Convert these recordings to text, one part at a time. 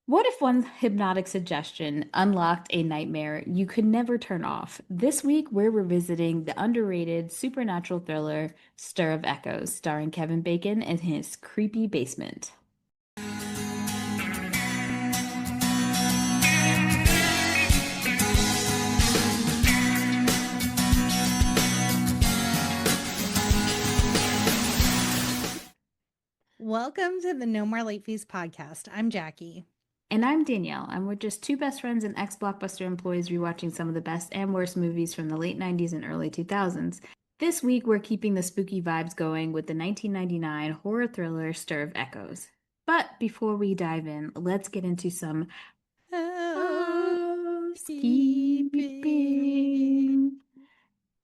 What if one hypnotic suggestion unlocked a nightmare you could never turn off? This week, we're revisiting the underrated supernatural thriller Stir of Echoes, starring Kevin Bacon in his creepy basement. Welcome to the No More Late Fees podcast. I'm Jackie. And I'm Danielle, and we're just two best friends and ex-Blockbuster employees rewatching some of the best and worst movies from the late 90s and early 2000s. This week, we're keeping the spooky vibes going with the 1999 horror thriller Stir of Echoes. But before we dive in, let's get into some housekeeping.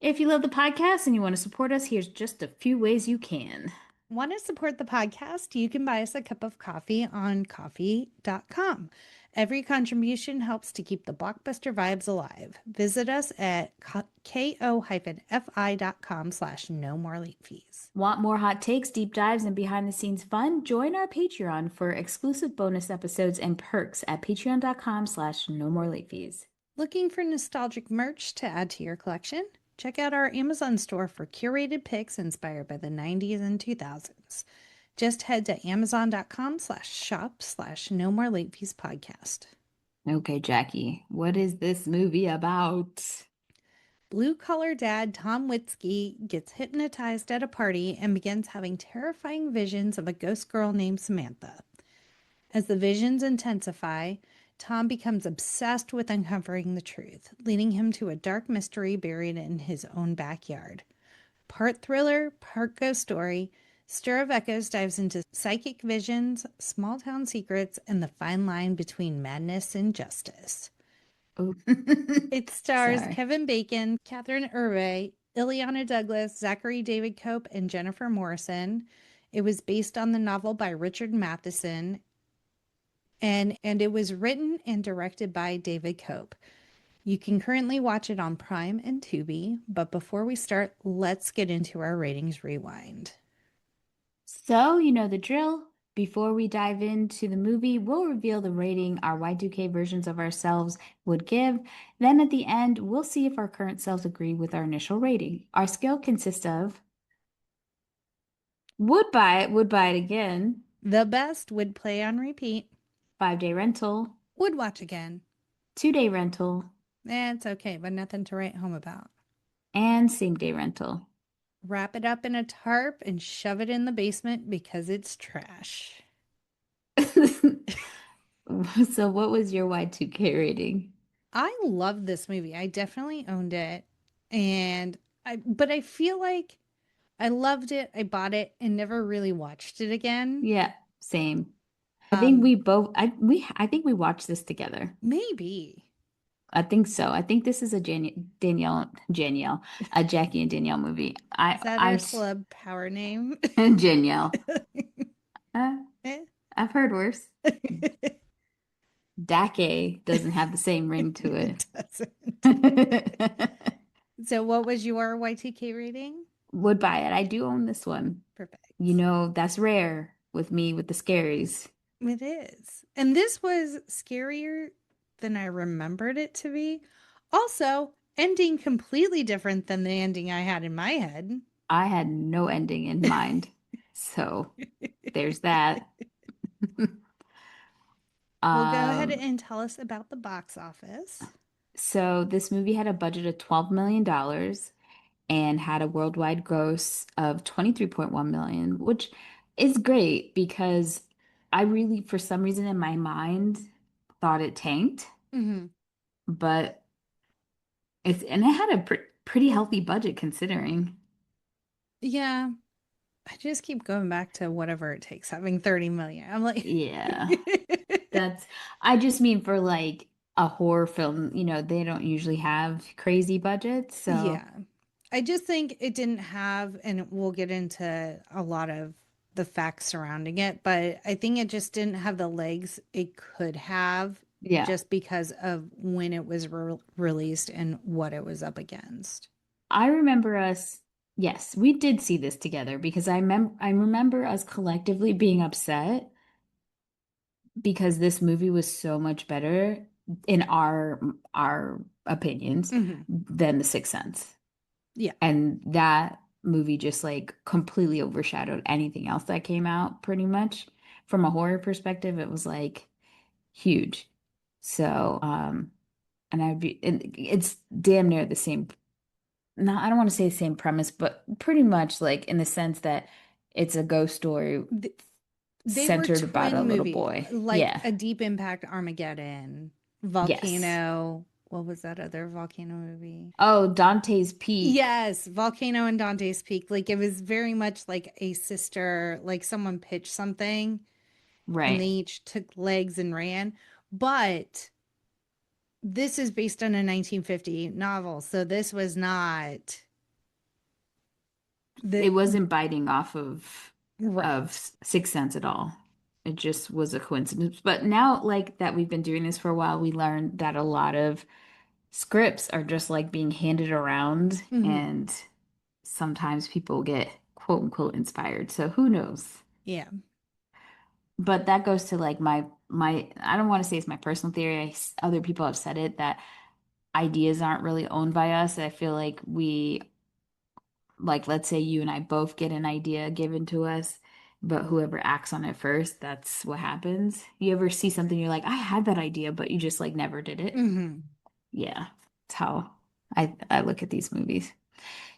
If you love the podcast and you want to support us, here's just a few ways you can. Want to support the podcast? You can buy us a cup of coffee on coffee.com. Every contribution helps to keep the Blockbuster vibes alive. Visit us at ko-fi.com/no more late fees. Want more hot takes, deep dives, and behind the scenes fun? Join our Patreon for exclusive bonus episodes and perks at patreon.com/no more late fees. Looking for nostalgic merch to add to your collection? Check out our Amazon store for curated picks inspired by the 90s and 2000s. Just head to amazon.com/shop/no more late fees podcast. Okay, Jackie, what is this movie about? Blue-collar dad Tom Witzke gets hypnotized at a party and begins having terrifying visions of a ghost girl named Samantha. As the visions intensify, Tom becomes obsessed with uncovering the truth, leading him to a dark mystery buried in his own backyard. Part thriller, part ghost story, Stir of Echoes dives into psychic visions, small town secrets, and the fine line between madness and justice. Oh, It stars sorry. Kevin Bacon, Catherine Irve, Ileana Douglas, Zachary David Cope, and Jennifer Morrison. It was based on the novel by Richard Matheson, and it was written and directed by David Cope. You can currently watch it on Prime and Tubi, but before we start, let's get into our ratings rewind. So, you know the drill. Before we dive into the movie, we'll reveal the rating our Y2K versions of ourselves would give. Then at the end, we'll see if our current selves agree with our initial rating. Our scale consists of would buy it again, The best would play on repeat, 5 day rental, would watch again. 2 day rental, It's okay, but nothing to write home about. and same day rental. Wrap it up in a tarp and shove it in the basement because it's trash. So, what was your Y2K rating? I love this movie. I definitely owned it. But I feel like I loved it. I bought it and never really watched it again. Yeah, same. I think Um, we both I think we watched this together. Maybe. I think so. I think this is a Danielle, a Jackie and Danielle movie. Is that her celeb power name? Danielle. Uh, Eh. I've heard worse. Dake doesn't have the same ring to It it. doesn't. So what was your Y2K rating? Would buy it. I do own this one. Perfect. You know, that's rare with me with the scaries. It is. And this was scarier than I remembered it to be. Also, ending completely different than the ending I had in my head. I had no ending in mind. So there's that. Well, go ahead Um, and tell us about the box office. so this movie had a budget of $12 million and had a worldwide gross of 23.1 million, which is great because I really, for some reason in my mind, thought it tanked, Hmm. but and it had a pretty healthy budget considering. Yeah, I just keep going back to whatever it takes, having 30 million. I'm like, Yeah, that's, I just mean for like a horror film, they don't usually have crazy budgets. So, yeah. I just think it didn't have, and we'll get into a lot of the facts surrounding it, but I think it just didn't have the legs it could have yeah. just because of when it was released and what it was up against. I remember us, yes, we did see this together because I remember us collectively being upset because this movie was so much better in our opinions Hmm. than The Sixth Sense. Yeah. And that movie just like completely overshadowed anything else that came out pretty much. From a horror perspective, it was like huge. So, and it's damn near the same, no, I don't want to say the same premise, but pretty much like in the sense that it's a ghost story Th- They were centered about a twin little movies, boy. like Yeah. a Deep Impact Armageddon, Yes. Volcano. What was that other volcano movie? Oh, Dante's Peak. Yes, Volcano and Dante's Peak. Like it was very much like a sister, like someone pitched something and they Right. each took legs and ran. But this is based on a 1950 novel. So this was not It the wasn't biting off of right. Sixth Sense at all. It just was a coincidence. But now, like that we've been doing this for a while, we learned that a lot of scripts are just like being handed around, Hmm. and sometimes people get quote unquote inspired. So who knows? Yeah. But that goes to like my I don't want to say it's my personal theory. Other people have said it that ideas aren't really owned by us. I feel like we like let's say you and I both get an idea given to us, but whoever acts on it first, that's what happens. You ever see something you're like, I had that idea, but you just like never did it? Hmm. Yeah. That's how I look at these movies.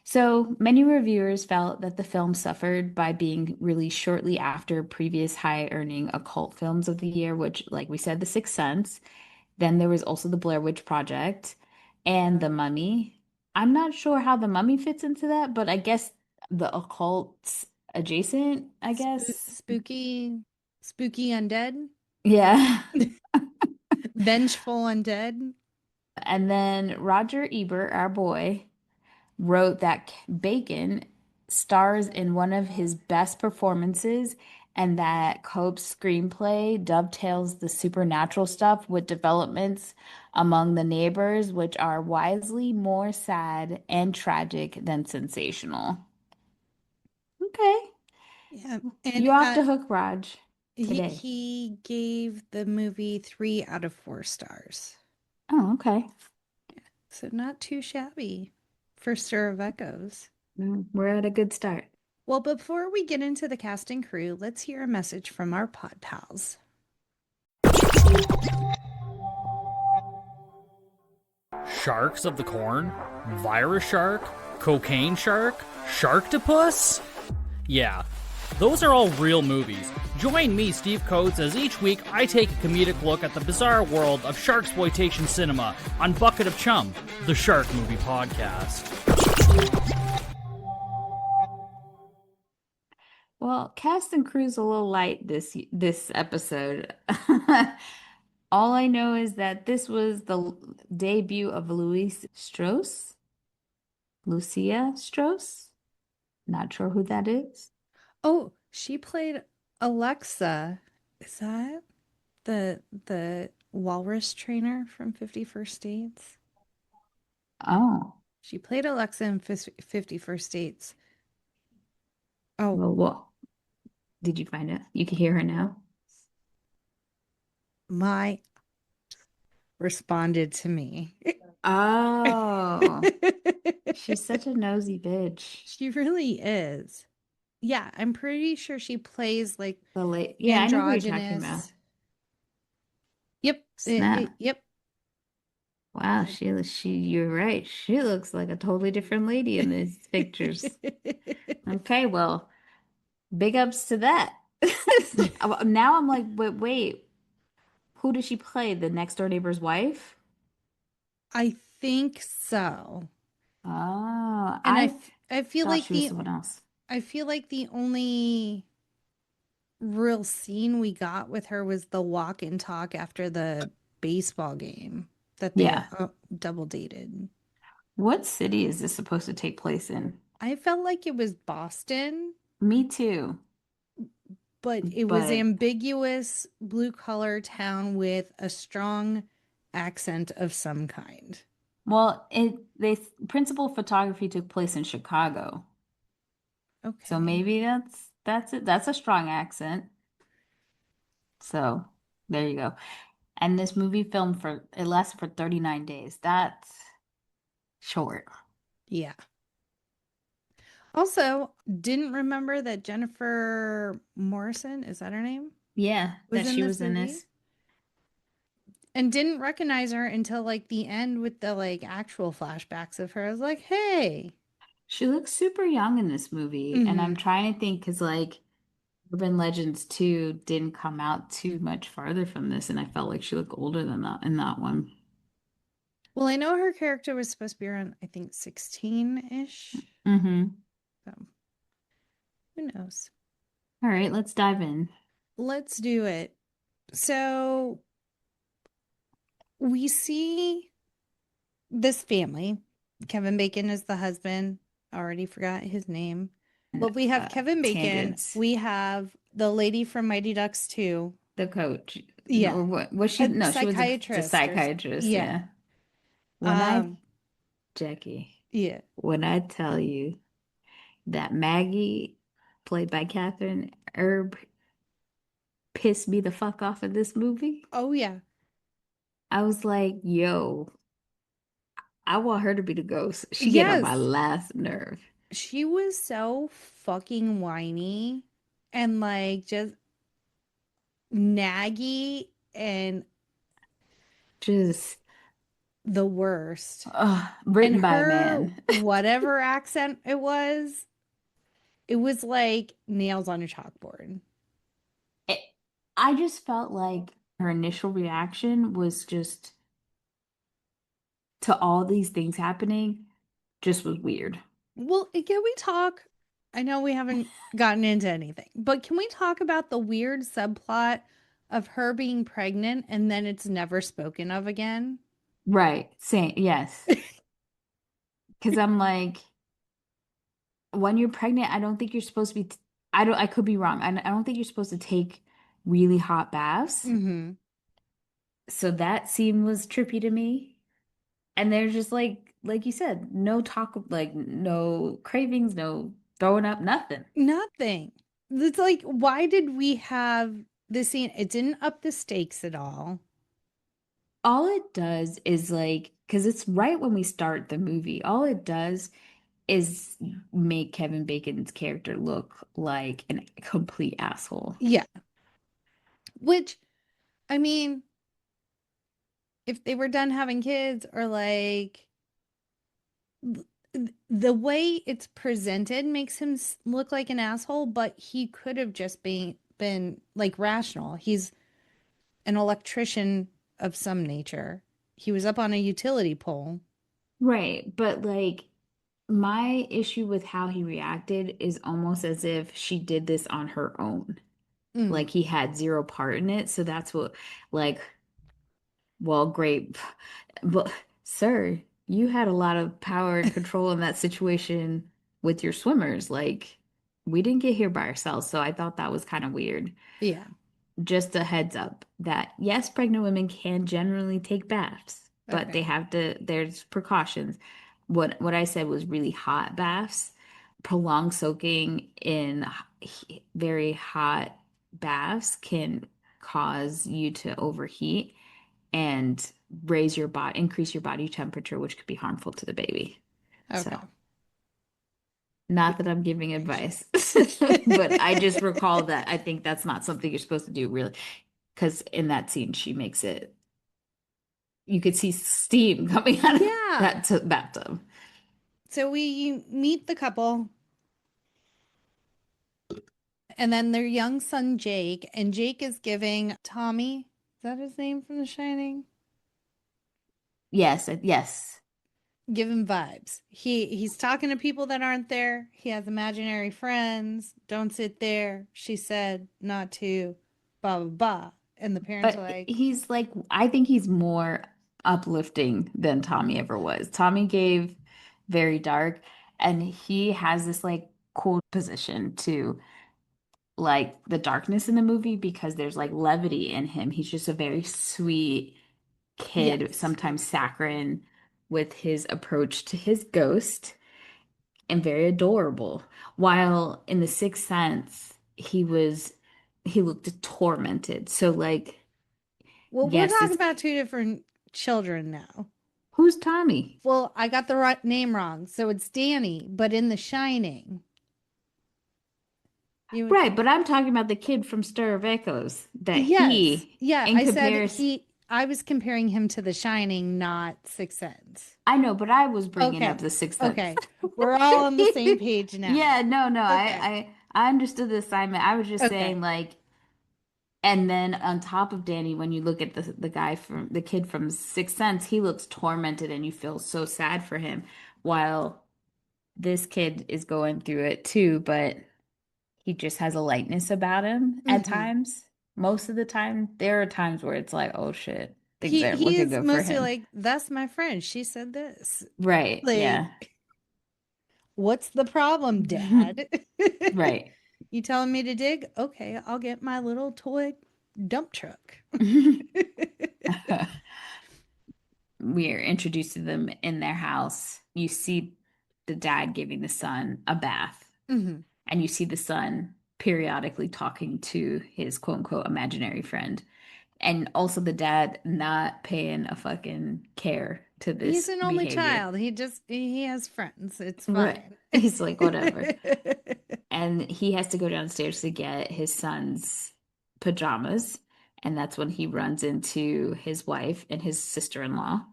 So many reviewers felt that the film suffered by being released shortly after previous high-earning occult films of the year, which, like we said, The Sixth Sense. Then there was also The Blair Witch Project and The Mummy. I'm not sure how The Mummy fits into that, but I guess the occult's adjacent, I guess. Spooky undead, Yeah. vengeful undead. And then Roger Ebert, our boy, wrote that Bacon stars in one of his best performances and that Cope's screenplay dovetails the supernatural stuff with developments among the neighbors, which are wisely more sad and tragic than sensational. Okay. Yeah, and You off the hook, Raj, today. he gave the movie 3 out of 4 stars. Oh, okay. So not too shabby for Stir of Echoes. We're at a good start. Well, before we get into the cast and crew, let's hear a message from our pod pals. Sharks of the corn? Virus shark? Cocaine shark? Sharktopus? Yeah, those are all real movies. Join me, Steve Coates, as each week I take a comedic look at the bizarre world of sharksploitation cinema on Bucket of Chum, the Shark Movie Podcast. Well, cast and crew's a little light this episode. All I know is that this was the debut of Louise Strauss, Lucia Strauss. Not sure who that is. Oh, she played Alexa. Is that the walrus trainer from 51st Dates? Oh, She played Alexa in 51st Dates. Oh, well, what? Did you find it? You can hear her now. my responded to me. Oh, she's such a nosy bitch. She really is. Yeah, I'm pretty sure she plays like Yeah, I know who you're talking about. androgynous. Yep. Snap. Yep. Wow, you're right. She looks like a totally different lady in these pictures. Okay, well, big ups to that. Now I'm like, but wait, who does she play? The next door neighbor's wife? I think so. Oh, And I I feel thought like she was someone else. the only real scene we got with her was the walk and talk after the baseball game that they Yeah. double dated. What city is this supposed to take place in? I felt like it was Boston, Me too. but it was But ambiguous blue collar town with a strong accent of some kind. well, it they principal photography took place in Chicago. So Okay. maybe that's it. That's a strong accent. So There you go. And this movie filmed for it lasted for 39 days. That's short. Yeah. Also, didn't remember that Jennifer Morrison, is that her name? Yeah, Was that in she this was in movie. this. And didn't recognize her until like the end with the like actual flashbacks of her. I was like, hey. She looks super young in this movie, and I'm Mm-hmm. trying to think because like Urban Legends 2 didn't come out too much farther from this, and I felt like she looked older than that in that one. Well, I know her character was supposed to be around, I think, 16-ish. Mm-hmm. So who knows? All right, let's dive in. Let's do it. So we see this family. Kevin Bacon is the husband. I already forgot his name. But we have Kevin Bacon. Tangents. We have the lady from Mighty Ducks 2. The coach. Yeah. Or what was she? A No, she was a psychiatrist psychiatrist, yeah. yeah. When I, Um, Jackie, yeah. when I tell you that Maggie, played by Catherine Erb, pissed me the fuck off of this movie, Oh yeah. I was like, yo, I want her to be the ghost. She get on my Yes. last nerve. She was so fucking whiny and like just naggy and Just the worst. And written by a her, man. whatever accent it was like nails on a chalkboard. It, I just felt like her initial reaction was just to all these things happening, just was weird. Well, can we talk? I know we haven't gotten into anything, but can we talk about the weird subplot of her being pregnant and then it's never spoken of again? Right. Same. Yes. Because I'm like, when you're pregnant, I don't think you're supposed to be, I could be wrong. I don't think you're supposed to take really hot baths. Mm-hmm. So that scene was trippy to me. And there's just like you said, no talk of like no cravings, no throwing up, nothing. Nothing. It's like, why did we have this scene? It didn't up the stakes at all. All it does is like, because it's right when we start the movie, all it does is make Kevin Bacon's character look like a complete asshole. Yeah. Which, I mean, if they were done having kids or like the way it's presented makes him look like an asshole, but he could have just been like rational. He's an electrician of some nature. He was up on a utility pole. Right, but like my issue with how he reacted is almost as if she did this on her own. Mm, Like he had zero part in it. So that's what, like, well, great. But, sir, you had a lot of power and control in that situation with your swimmers. Like, we didn't get here by ourselves. So I thought that was kind of weird. yeah. Just a heads up that yes, pregnant women can generally take baths, but they Okay. have to, there's precautions. What I said was really hot baths. Prolonged soaking in very hot baths can cause you to overheat and raise your body, increase your body temperature, which could be harmful to the baby. Okay. So, not that I'm giving advice, but I just recall that I think that's not something you're supposed to do, really, because in that scene, she makes it, you could see steam coming out of Yeah. that bathtub. So we meet the couple and then their young son Jake, and Jake is giving Tommy, is that his name from The Shining? Yes, yes. Give him vibes. He's talking to people that aren't there. He has imaginary friends. Don't sit there. She said not to. Blah blah blah. And the parents are But like, he's like, I think he's more uplifting than Tommy ever was. Tommy gave very dark, and he has this like cool position to like the darkness in the movie because there's like levity in him. He's just a very sweet kid, yes, sometimes saccharine with his approach to his ghost and very adorable. While in The Sixth Sense, he looked tormented. So like Well, we're Yes, talking this about two different children now. who's Tommy? Well, I got the right name wrong. So it's Danny, but in The Shining, you Right, but I'm talking about the kid from Stir of Echoes that yes. he Yeah, in I said compares I was comparing him to The Shining, not Sixth Sense. I know, but I was bringing up Okay. the Sixth Sense. Okay. We're all on the same page now. Yeah, no, Okay. I understood the assignment. I was just saying Okay. like, and then on top of Danny, when you look at the guy from the kid from Sixth Sense, he looks tormented and you feel so sad for him, while this kid is going through it too, but he just has a lightness about him at Hmm. times. Most of the time, there are times where it's like, oh shit, things aren't He looking is good for mostly him. like, that's my friend. She said this. Right, Like, yeah. what's the problem, Dad? Right. You telling me to dig? Okay, I'll get my little toy dump truck. We are introduced to them in their house. You see the dad giving the son a bath, Hmm. and you see the son periodically talking to his quote unquote imaginary friend. And also the dad not paying a fucking care to He's this an only behavior. child. He has friends. It's Right. fine. He's like, whatever. And he has to go downstairs to get his son's pajamas. And that's when he runs into his wife and his sister-in-law.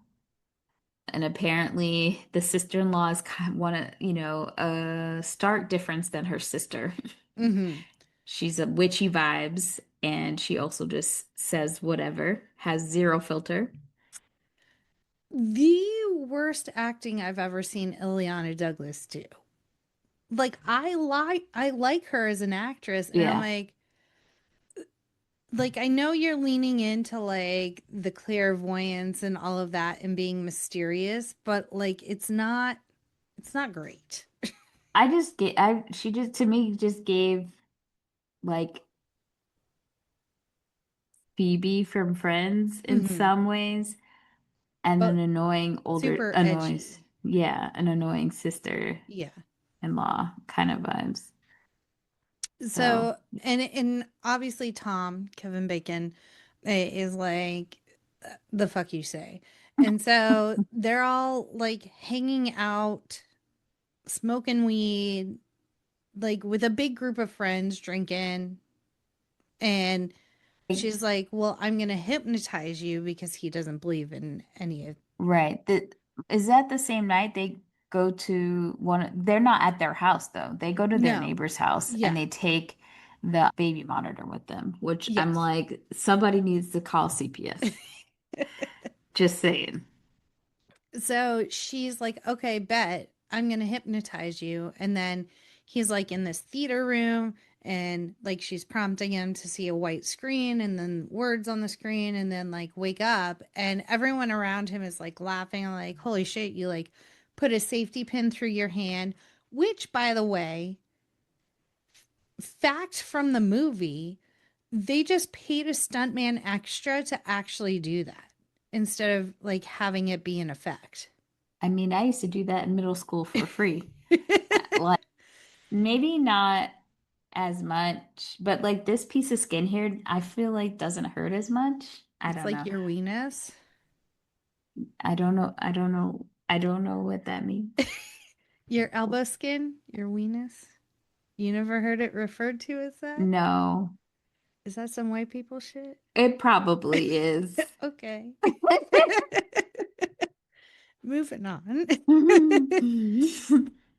And apparently, the sister-in-law is kind of a stark difference than her sister. Hmm. She's a witchy vibes, and she also just says whatever, has zero filter. The worst acting I've ever seen Ileana Douglas do. Like I like her as an actress, and I'm Yeah, like I know you're leaning into like the clairvoyance and all of that and being mysterious, but like it's not great. she just to me just gave like Phoebe from Friends in Hmm. some ways, and an But annoying super annoying, edgy. yeah, an annoying sister-in-law Yeah. kind of vibes. So, So and obviously Tom, Kevin Bacon, is like the fuck you say. And so they're all like hanging out, smoking weed, like with a big group of friends drinking. And she's like, well, I'm going to hypnotize you because he doesn't believe in any of. right. Is that the same night they go to they're not at their house though. They go to their No. neighbor's house and Yeah. they take the baby monitor with them, which I'm Yes. like, somebody needs to call CPS. Just saying. So she's like, okay, bet I'm going to hypnotize you. And then he's like in this theater room and like she's prompting him to see a white screen and then words on the screen and then like wake up. And everyone around him is like laughing, like, holy shit, you like put a safety pin through your hand, which by the way, fact from the movie, they just paid a stuntman extra to actually do that instead of like having it be an effect. I mean, I used to do that in middle school for free. Like, maybe not as much, but like this piece of skin here, I feel like doesn't hurt as much. I It's don't like know. your weenus. I don't know what that means. Your elbow skin, your weenus. You never heard it referred to as that? No, Is that some white people shit? it probably is. Okay. Moving on.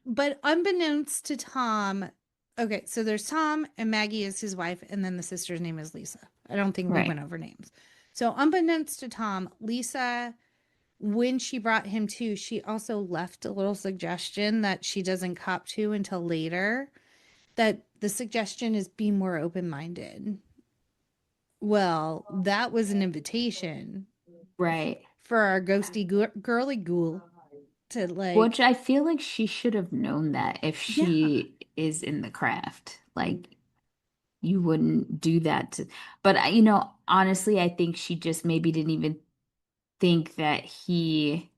But unbeknownst to Tom, okay, so there's Tom and Maggie is his wife, and then the sister's name is Lisa. I don't think we Right. went over names. So unbeknownst to Tom, Lisa, when she brought him to, she also left a little suggestion that she doesn't cop to until later. That the suggestion is be more open minded. Well, that was an invitation Right. for our ghosty girly ghoul to like, Which I feel like she should have known that if yeah, she is in the craft. Like, you wouldn't do that to, but you know, honestly, I think she just maybe didn't even think that he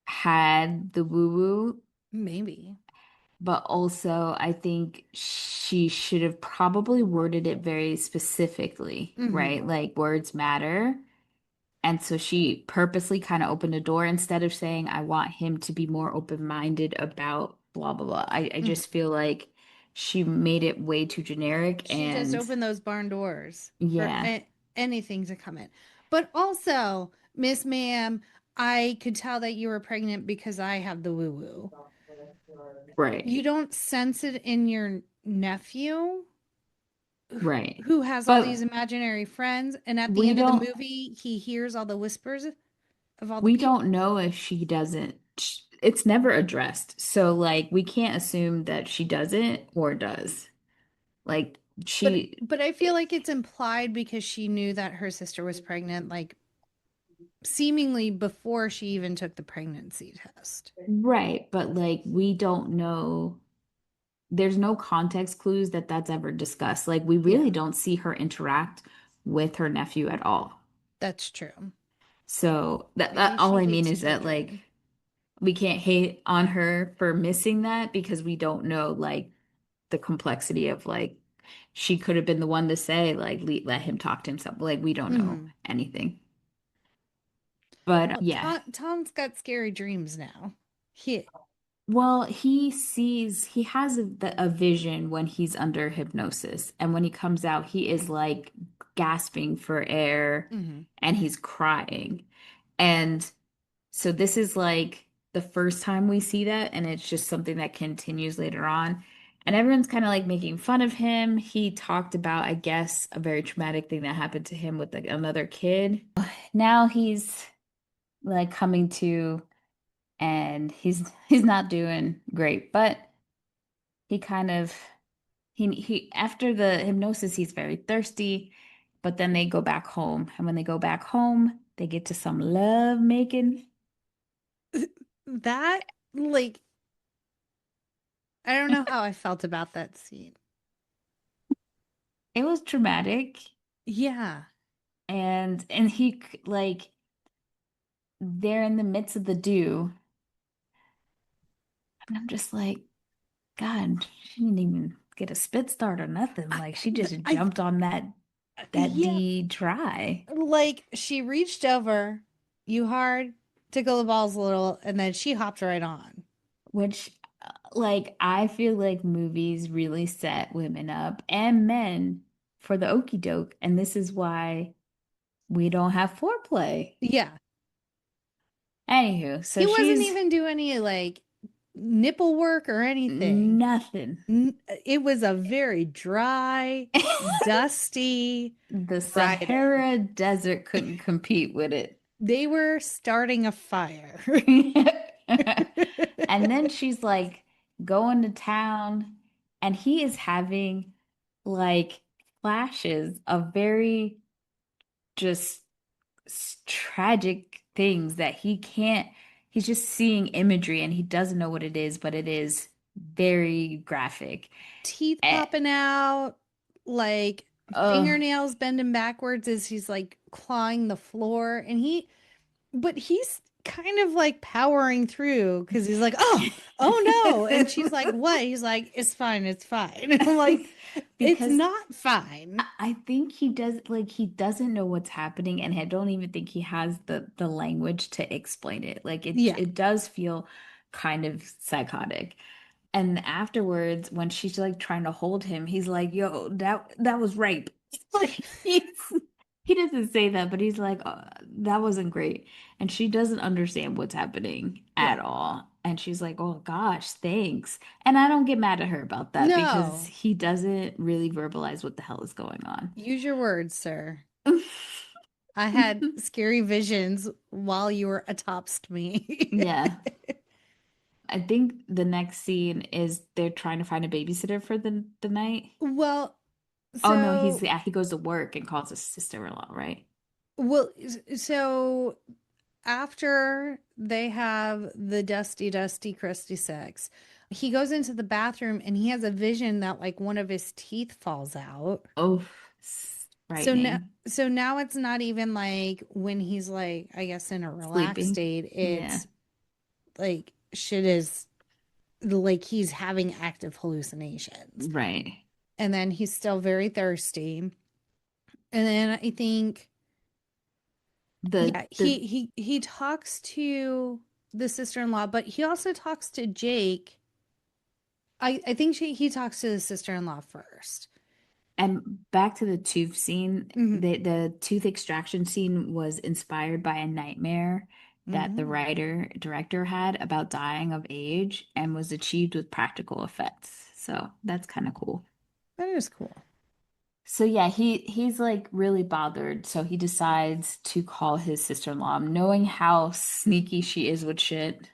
had the woo-woo maybe. but also I think she should have probably worded it very specifically, Mm-hmm. right? Like words matter. And so she purposely kind of opened a door instead of saying, I want him to be more open-minded about blah, blah, blah. I Mm-hmm. just feel like she made it way too generic. She just And opened those barn doors for yeah, anything to come in. But also, Miss Ma'am, I could tell that you were pregnant because I have the woo woo. right, You don't sense it in your nephew right. who has all these But imaginary friends, and at the we end of the don't movie, he hears all the whispers of all the we people. don't know if she doesn't. It's never addressed. So like we can't assume that she doesn't or does. Like she But I feel like it's implied because she knew that her sister was pregnant, like seemingly before she even took the pregnancy test. right, but like we don't know. There's no context clues that that's ever discussed. Like we really Yeah, don't see her interact with her nephew at all. that's true. So that Maybe all she I mean hates is that like children. we can't hate on her for missing that because we don't know like the complexity of like she could have been the one to say like let him talk to himself. Like we don't know Hmm. anything. But Well, yeah. Tom's got scary dreams now. He, Well, he has a vision when he's under hypnosis. And when he comes out, he is like gasping for air mhm. and he's crying. And so this is like the first time we see that. And it's just something that continues later on. And everyone's kind of like making fun of him. He talked about, I guess, a very traumatic thing that happened to him with like another kid. Now he's like coming to and he's not doing great, but he kind of he after the hypnosis he's very thirsty, but then they go back home, and when they go back home, they get to some love making. That, like, I don't know how I felt about that scene. It was traumatic, Yeah. and he like they're in the midst of the dew, and I'm just like, God, she didn't even get a spit start or nothing. I, Like she just I, jumped on that yeah, D dry. like she reached over, you hard, tickle the balls a little, and then she hopped right on. Which, like, I feel like movies really set women up and men for the okey doke. And this is why we don't have foreplay. Yeah. Anywho, so He wasn't she's even doing any like nipple work or anything. nothing. It was a very dry, dusty The Friday. Sahara Desert couldn't compete with it. They were starting a fire. And then she's like going to town, and he is having like flashes of very just tragic things that he can't, he's just seeing imagery and he doesn't know what it is, but it is very graphic. Teeth Eh, popping out, like uh, fingernails bending backwards as he's like clawing the floor. But he's kind of like powering through because he's like, oh no. And she's like, what? He's like, it's fine, it's fine. And I'm like, it's because not fine. I think he does like he doesn't know what's happening and I don't even think he has the language to explain it. Like Yeah. it does feel kind of psychotic. And afterwards, when she's like trying to hold him, he's like, "Yo, that was rape." Like he doesn't say that, but he's like, "That wasn't great." And she doesn't understand what's happening at Right. all. And she's like, "Oh gosh, thanks." And I don't get mad at her about that because No. he doesn't really verbalize what the hell is going on. Use your words, sir. I had scary visions while you were atopsed me. Yeah. I think the next scene is they're trying to find a babysitter for the night. Well, Oh no, so he goes to work and calls his sister-in-law, right? well, so after they have the dusty, crusty sex, he goes into the bathroom and he has a vision that like one of his teeth falls out. Oh, So now, frightening. so now it's not even like when he's like, I guess in a relaxed Sleeping. state, Yeah. it's like shit is like he's having active hallucinations. Right. And then he's still very thirsty. And then I think, The yeah, the he talks to the sister-in-law, but he also talks to Jake. I think he talks to the sister-in-law first. And back to the tooth scene, Hmm. the tooth extraction scene was inspired by a nightmare that the Hmm. writer director had about dying of age and was achieved with practical effects. So that's kind of cool. That is cool. So yeah, he's like really bothered. So he decides to call his sister-in-law, knowing how sneaky she is with shit.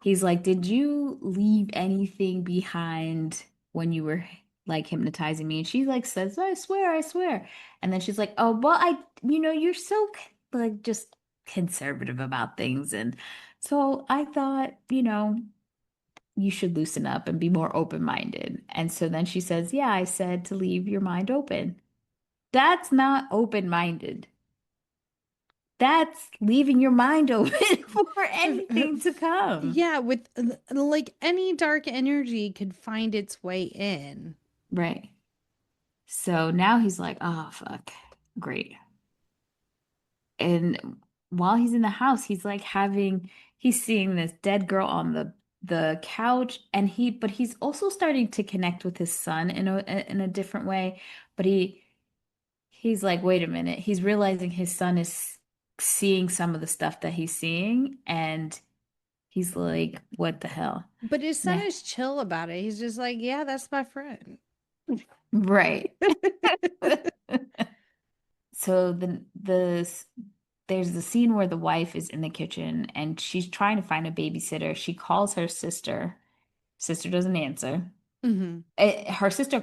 He's like, "Did you leave anything behind when you were like hypnotizing me?" And she like says, "I swear, I swear." And then she's like, "Oh, well, you're so like just conservative about things. And so I thought, you should loosen up and be more open-minded." And so then she says, "Yeah, I said to leave your mind open." That's not open-minded. That's leaving your mind open for anything to come. Yeah, with like any dark energy could find its way in. Right. So now he's like, oh, fuck. Great. And while he's in the house, he's seeing this dead girl on the couch, and but he's also starting to connect with his son in a different way. But he's like, wait a minute. He's realizing his son is seeing some of the stuff that he's seeing, and he's like, what the hell? But his son Nah. is chill about it. He's just like, yeah, that's my friend. Right. So there's the scene where the wife is in the kitchen and she's trying to find a babysitter. She calls her sister. Sister doesn't answer. Hmm. Her sister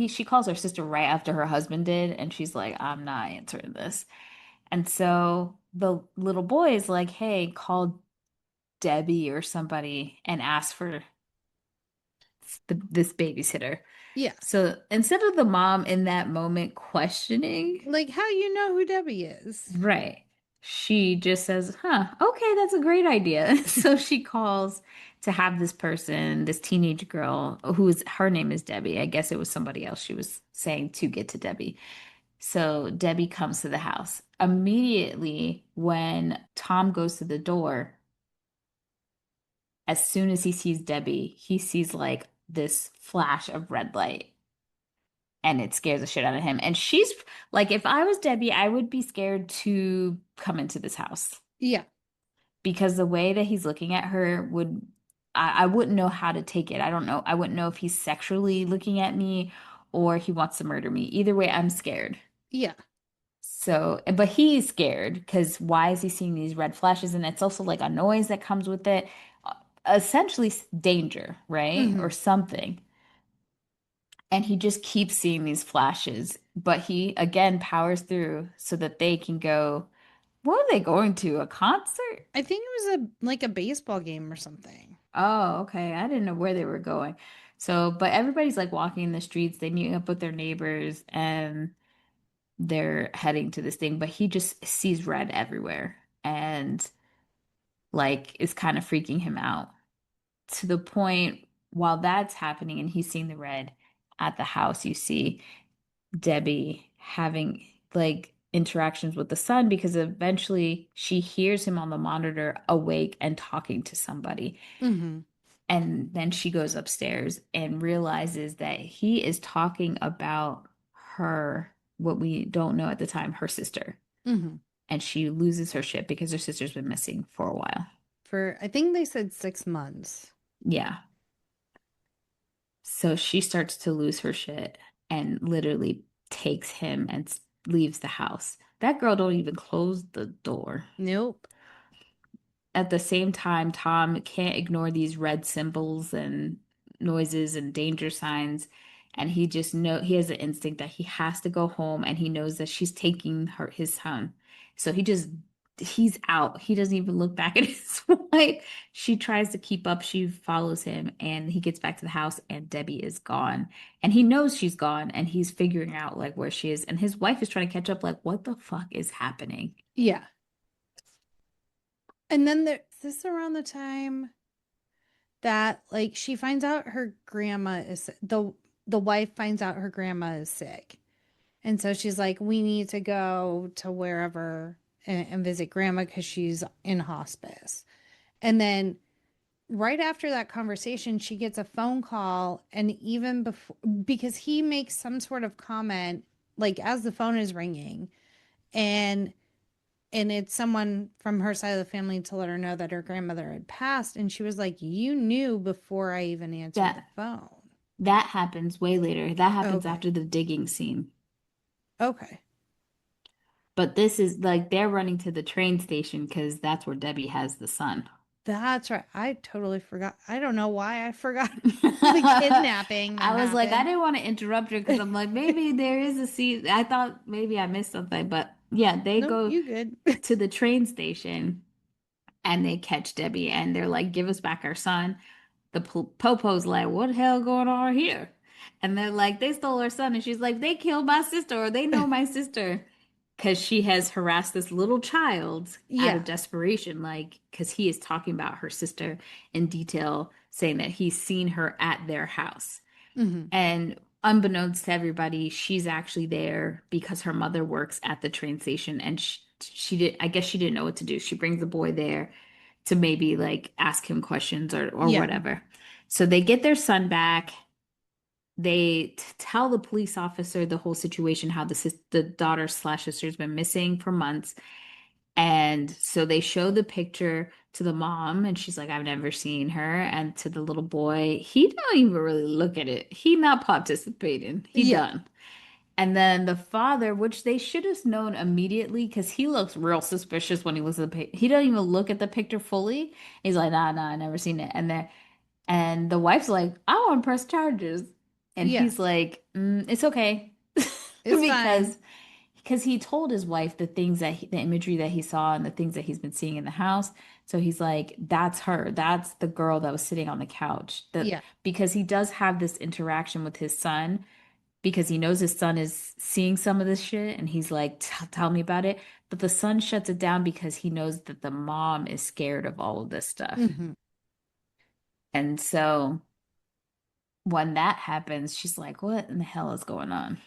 she calls her sister right after her husband did, and she's like, "I'm not answering this." And so the little boy is like, "Hey, call Debbie or somebody and ask for this babysitter." Yeah. So instead of the mom in that moment questioning, Like, how you know who Debbie is? right. She just says, huh, okay, that's a great idea. So she calls to have this person, this teenage girl, her name is Debbie. I guess it was somebody else she was saying to get to Debbie. So Debbie comes to the house. Immediately, when Tom goes to the door, as soon as he sees Debbie, he sees like this flash of red light, and it scares the shit out of him. And she's like, if I was Debbie, I would be scared to come into this house Yeah. because the way that he's looking at her I wouldn't know how to take it. I don't know. I wouldn't know if he's sexually looking at me or he wants to murder me. Either way, I'm scared. Yeah. So, but he's scared because why is he seeing these red flashes? And it's also like a noise that comes with it. Essentially, danger, right? Hmm. Or something. And he just keeps seeing these flashes, but he again powers through so that they can go. What are they going to? A concert? I think it was like a baseball game or something. Oh, okay. I didn't know where they were going. So, but everybody's like walking in the streets. They meet up with their neighbors and they're heading to this thing, but he just sees red everywhere and like is kind of freaking him out to the point while that's happening and he's seeing the red at the house, you see Debbie having like interactions with the son because eventually she hears him on the monitor awake and talking to somebody. Hmm. And then she goes upstairs and realizes that he is talking about her, what we don't know at the time, her sister. Hmm. And she loses her shit because her sister's been missing for a while. For, I think they said 6 months. Yeah. So she starts to lose her shit and literally takes him and leaves the house. That girl don't even close the door. Nope. At the same time, Tom can't ignore these red symbols and noises and danger signs. And he has an instinct that he has to go home and he knows that she's taking his son. So he's out. He doesn't even look back at his wife. She tries to keep up. She follows him and he gets back to the house and Debbie is gone. And he knows she's gone and he's figuring out like where she is. And his wife is trying to catch up, like, what the fuck is happening? Yeah. And then this around the time that like she finds out her grandma is the wife finds out her grandma is sick. And so she's like, we need to go to wherever and visit grandma because she's in hospice. And then right after that conversation, she gets a phone call. And even before, because he makes some sort of comment, like as the phone is ringing, and it's someone from her side of the family to let her know that her grandmother had passed. And she was like, you knew before I even answered the That phone. that happens way later. That happens Okay. after the digging scene. Okay. But this is like they're running to the train station because that's where Debbie has the son. That's right. I totally forgot. I don't know why I forgot the kidnapping that I was like, I happened. didn't want to interrupt her because I'm like, maybe there is a scene. I thought maybe I missed something, but yeah, they Nope, go you good. to the train station and they catch Debbie and they're like, give us back our son. The Popo's like, what the hell going on here? And they're like, they stole our son. And she's like, they killed my sister or they know my sister. Because she has harassed this little child out of Yeah. desperation, like, because he is talking about her sister in detail, saying that he's seen her at their house. Hmm. And unbeknownst to everybody, she's actually there because her mother works at the train station and she did, I guess she didn't know what to do. She brings the boy there to maybe like ask him questions or Yeah. whatever. So they get their son back. They tell the police officer the whole situation, how the daughter slash sister has been missing for months. And so they show the picture to the mom, and she's like, I've never seen her. And to the little boy, he don't even really look at it. He not participating. He Yeah. done. And then the father, which they should have known immediately, because he looks real suspicious when he looks at the picture. He doesn't even look at the picture fully. He's like, nah, I never seen it. And the wife's like, I want to press charges. And Yeah. he's like, it's okay. It's fine. because he told his wife the things the imagery that he saw and the things that he's been seeing in the house. So he's like, that's her. That's the girl that was sitting on the couch. That Yeah. because he does have this interaction with his son because he knows his son is seeing some of this shit and he's like, Tell me about it. But the son shuts it down because he knows that the mom is scared of all of this stuff. Hmm. And so when that happens, she's like, what in the hell is going on?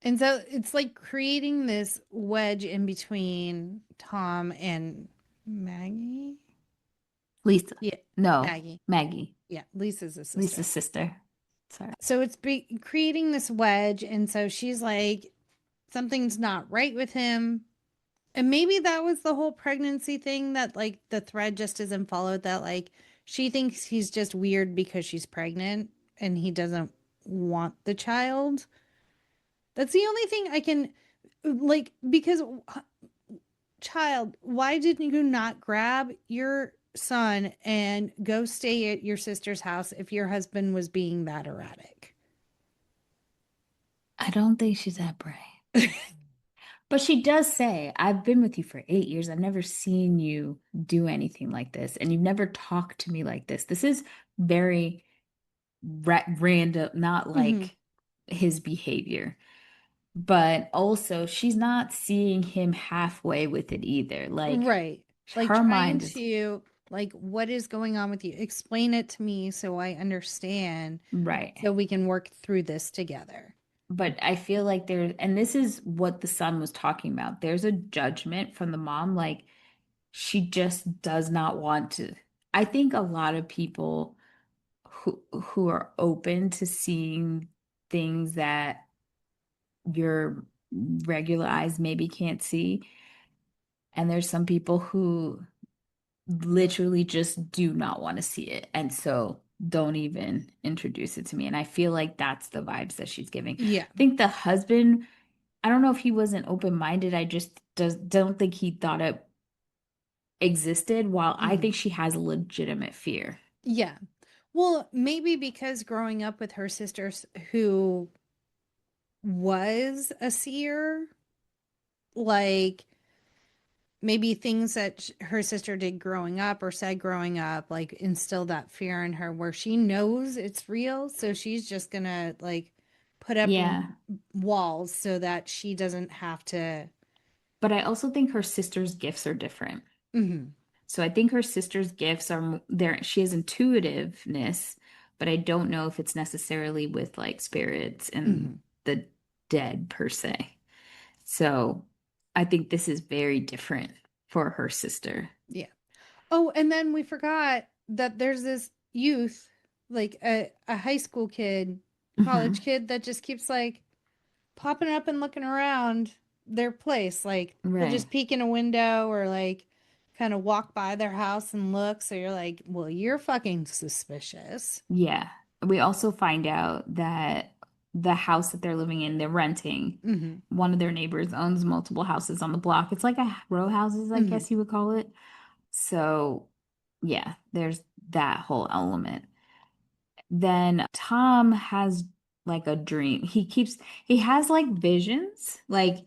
And so it's like creating this wedge in between Tom and Maggie. Lisa. Yeah. No, Maggie. Maggie. Yeah. Lisa's a sister. Lisa's sister. Sorry. So it's creating this wedge. And so she's like, something's not right with him. And maybe that was the whole pregnancy thing that like the thread just isn't followed, that like she thinks he's just weird because she's pregnant and he doesn't want the child. That's the only thing I can like, because child, why didn't you not grab your son and go stay at your sister's house if your husband was being that erratic? I don't think she's that brave. But she does say, I've been with you for 8 years. I've never seen you do anything like this. And you've never talked to me like this. This is very random, not Hmm. like his behavior. But also, she's not seeing him halfway with it either. Like, Right. Like her trying mind is to like, what is going on with you? Explain it to me so I understand, right. so we can work through this together. But I feel like and this is what the son was talking about. There's a judgment from the mom, like she just does not want to. I think a lot of people who are open to seeing things that your regular eyes maybe can't see, and there's some people who literally just do not want to see it, and so don't even introduce it to me. And I feel like that's the vibes that she's giving. Yeah. I think the husband, I don't know if he wasn't open-minded. I just don't think he thought it existed, while I Mhm. think she has a legitimate fear. Yeah. Well, maybe because growing up with her sisters who was a seer, like maybe things that her sister did growing up or said growing up, like instill that fear in her where she knows it's real. So she's just gonna like put up Yeah. walls so that she doesn't have to. But I also think her sister's gifts are different. Mhm. So I think her sister's gifts are there. She has intuitiveness, but I don't know if it's necessarily with like spirits and Hmm. the dead per se. So I think this is very different for her sister. Yeah. Oh, and then we forgot that there's this youth, like a high school kid, college Hmm. kid that just keeps like popping up and looking around their place. Like he'll Right. just peek in a window or like kind of walk by their house and look. So you're like, well, you're fucking suspicious. Yeah. We also find out that the house that they're living in, they're renting. Hmm. One of their neighbors owns multiple houses on the block. It's like a row houses, I Hmm. guess you would call it. So, yeah, there's that whole element. Then Tom has like a dream. He has like visions, like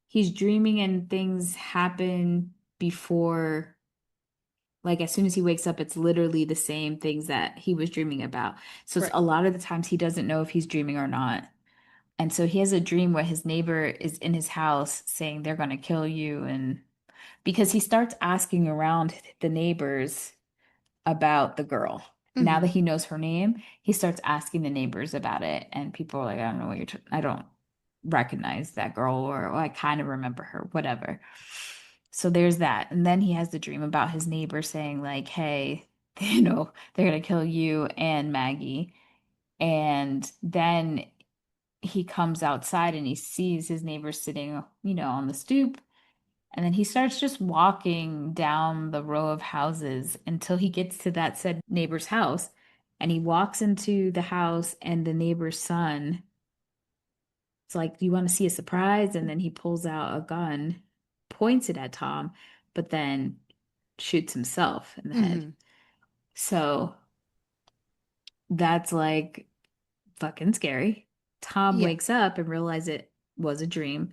he's dreaming and things happen before, like as soon as he wakes up, it's literally the same things that he was dreaming about. So it's Right. a lot of the times he doesn't know if he's dreaming or not. And so he has a dream where his neighbor is in his house saying they're going to kill you. And because he starts asking around the neighbors about the girl. Now that Hmm. he knows her name, he starts asking the neighbors about it. And people are like, I don't know what I don't recognize that girl, or I kind of remember her, whatever. So there's that. And then he has the dream about his neighbor saying, like, hey, they're going to kill you and Maggie. And then he comes outside and he sees his neighbor sitting, on the stoop. And then he starts just walking down the row of houses until he gets to that said neighbor's house. And he walks into the house, and the neighbor's son is like, do you want to see a surprise? And then he pulls out a gun, points it at Tom, but then shoots himself in the head. Hmm. So that's like fucking scary. Tom Yeah. wakes up and realizes it was a dream.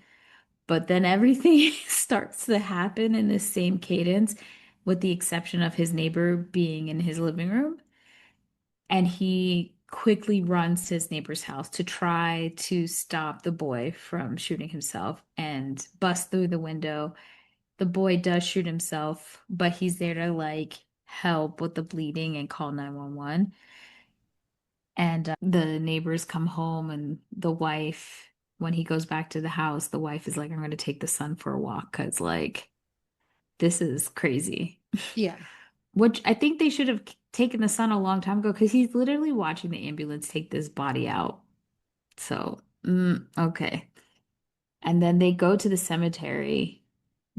But then everything starts to happen in the same cadence, with the exception of his neighbor being in his living room. And he quickly runs to his neighbor's house to try to stop the boy from shooting himself and bust through the window. The boy does shoot himself, but he's there to like help with the bleeding and call 911. And the neighbors come home, and the wife, when he goes back to the house, the wife is like, I'm going to take the son for a walk because, like, this is crazy. Yeah. Which I think they should have taken the son a long time ago, because he's literally watching the ambulance take this body out. So, okay. And then they go to the cemetery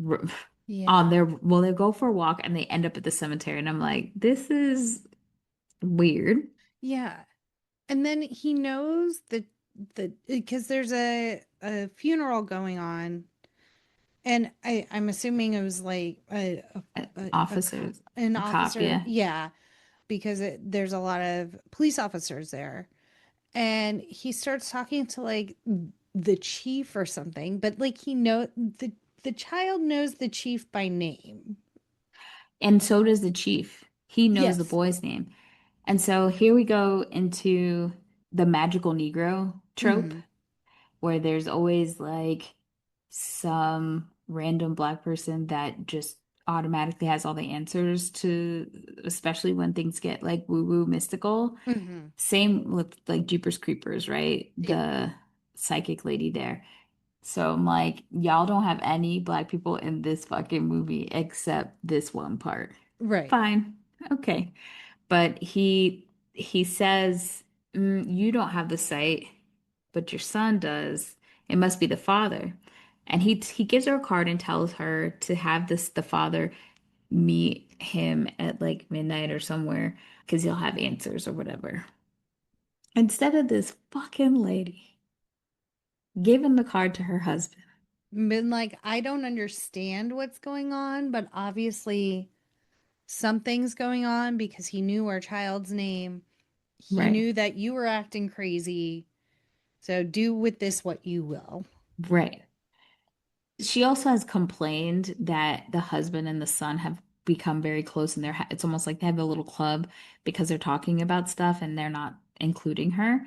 r- on Yeah. their, well, they go for a walk and they end up at the cemetery. And I'm like, this is weird. Yeah. And then he knows that because there's a funeral going on, and I'm assuming it was like Officers, an a cop, officer, yeah. yeah, because there's a lot of police officers there, and he starts talking to like the chief or something, but like the child knows the chief by name. And so does the chief. He knows the Yes. boy's name. And so here we go into the magical Negro trope, Mm-hmm. where there's always like some random black person that just automatically has all the answers to, especially when things get like woo-woo mystical. Mm-hmm. Same with like Jeepers Creepers, right? Yeah. The psychic lady there. So I'm like, y'all don't have any black people in this fucking movie except this one part. Right. Fine. Okay. But he says, you don't have the sight, but your son does. It must be the father." And he gives her a card and tells her to have the father meet him at like midnight or somewhere, because he'll have answers or whatever. Instead of this fucking lady giving the card to her husband. Been like, I don't understand what's going on, but obviously something's going on because he knew our child's name. He Right. knew that you were acting crazy. So do with this what you will. Right. She also has complained that the husband and the son have become very close, and it's almost like they have a little club because they're talking about stuff and they're not including her.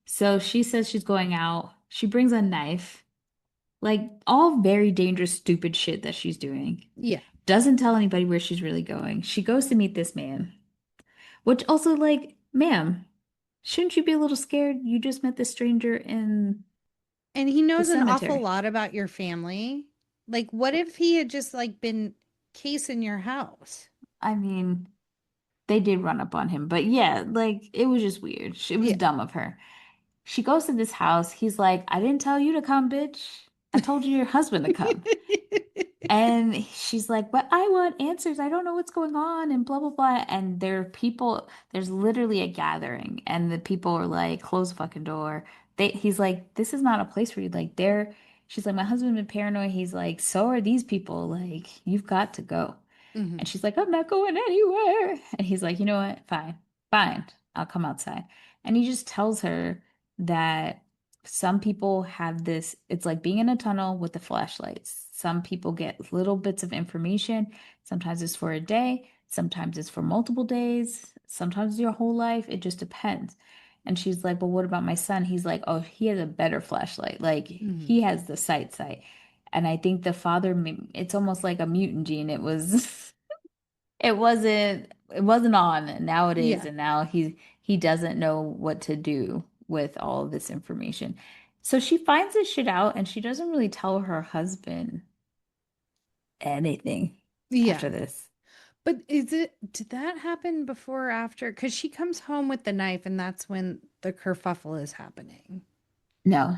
So she says she's going out. She brings a knife, Like all very dangerous, stupid shit that she's doing. Yeah. Doesn't tell anybody where she's really going. She goes to meet this man, which also, like, ma'am, shouldn't you be a little scared? You just met this stranger in And he the knows an awful cemetery. lot about your family. Like, what if he had just like been casing your house? I mean, they did run up on him, but yeah, like it was just weird. It was Yeah. dumb of her. She goes to this house. He's like, I didn't tell you to come, bitch. I told your husband to come. And she's like, but I want answers. I don't know what's going on and blah, blah, blah. And there are people, there's literally a gathering, and the people are like, close the fucking door. He's like, this is not a place for you. Like, she's like, my husband's been paranoid. He's like, so are these people. Like, you've got to go. Hmm. And she's like, I'm not going anywhere. And he's like, you know what? Fine, fine. I'll come outside. And he just tells her that some people have this, it's like being in a tunnel with the flashlights. Some people get little bits of information. Sometimes it's for a day, sometimes it's for multiple days, sometimes your whole life. It just depends. And she's like, well, what about my son? He's like, oh, he has a better flashlight. Like Hmm. he has the sight. And I think the father, it's almost like a mutant gene. It was, it wasn't on, and now it is, Yeah. and now he doesn't know what to do with all of this information. So she finds this shit out, and she doesn't really tell her husband anything Yeah. after this. But did that happen before or after? Because she comes home with the knife, and that's when the kerfuffle is happening. No,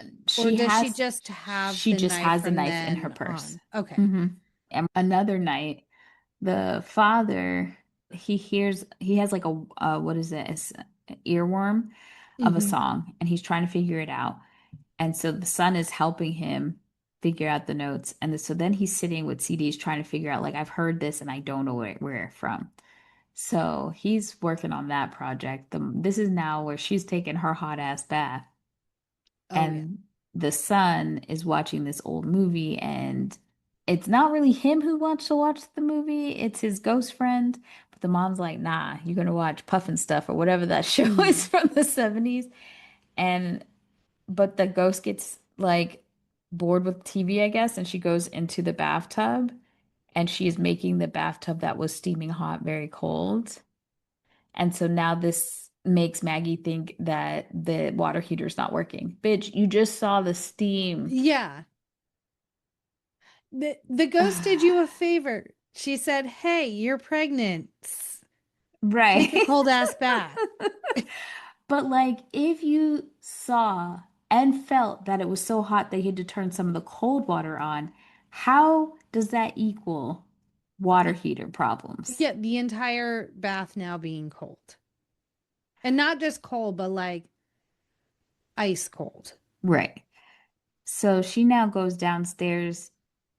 Or she does she has just have she the just knife has a from knife in her then purse. on? Okay. And another night, the father, he has like a what is it? It's an earworm of a Hmm. song, and he's trying to figure it out. And so the son is helping him figure out the notes. So then he's sitting with CDs trying to figure out, like, I've heard this and I don't know where from. So he's working on that project. This is now where she's taking her hot ass bath, Oh, yeah. and the son is watching this old movie, and it's not really him who wants to watch the movie, it's his ghost friend. But the mom's like, nah, you're gonna watch Puffin Stuff or whatever that show is Hmm. from the 70s. And but the ghost gets like bored with TV, I guess, and she goes into the bathtub, and she is making the bathtub that was steaming hot very cold. And so now this makes Maggie think that the water heater's not working. Bitch, you just saw the steam. Yeah. The ghost did you a favor. She said, "Hey, you're pregnant. Right. Take a cold ass bath." But like if you saw and felt that it was so hot that you had to turn some of the cold water on, how does that equal water heater problems? Yeah, the entire bath now being cold. And not just cold, but like ice cold. Right. So she now goes downstairs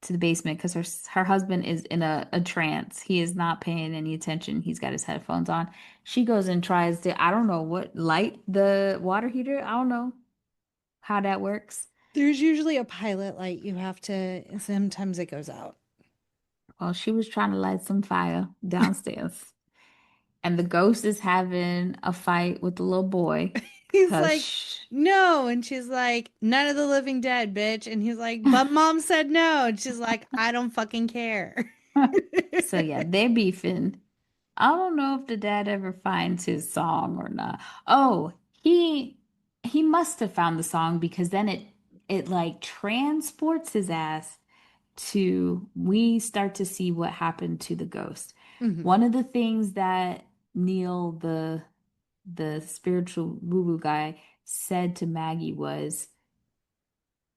to the basement because her husband is in a trance. He is not paying any attention. He's got his headphones on. She goes and tries to, I don't know what, light the water heater. I don't know how that works. There's usually a pilot light you have to, sometimes it goes out. Well, she was trying to light some fire downstairs. And the ghost is having a fight with the little boy He's because like, "No." And she's like, "None of the living dead, bitch." And he's like, "But mom said no." And she's like, "I don't fucking care." so yeah, they're beefing. I don't know if the dad ever finds his song or not. Oh, he must have found the song because then it like transports his ass to we start to see what happened to the ghost. Hmm. One of the things that Neil, the spiritual woo-woo guy, said to Maggie was,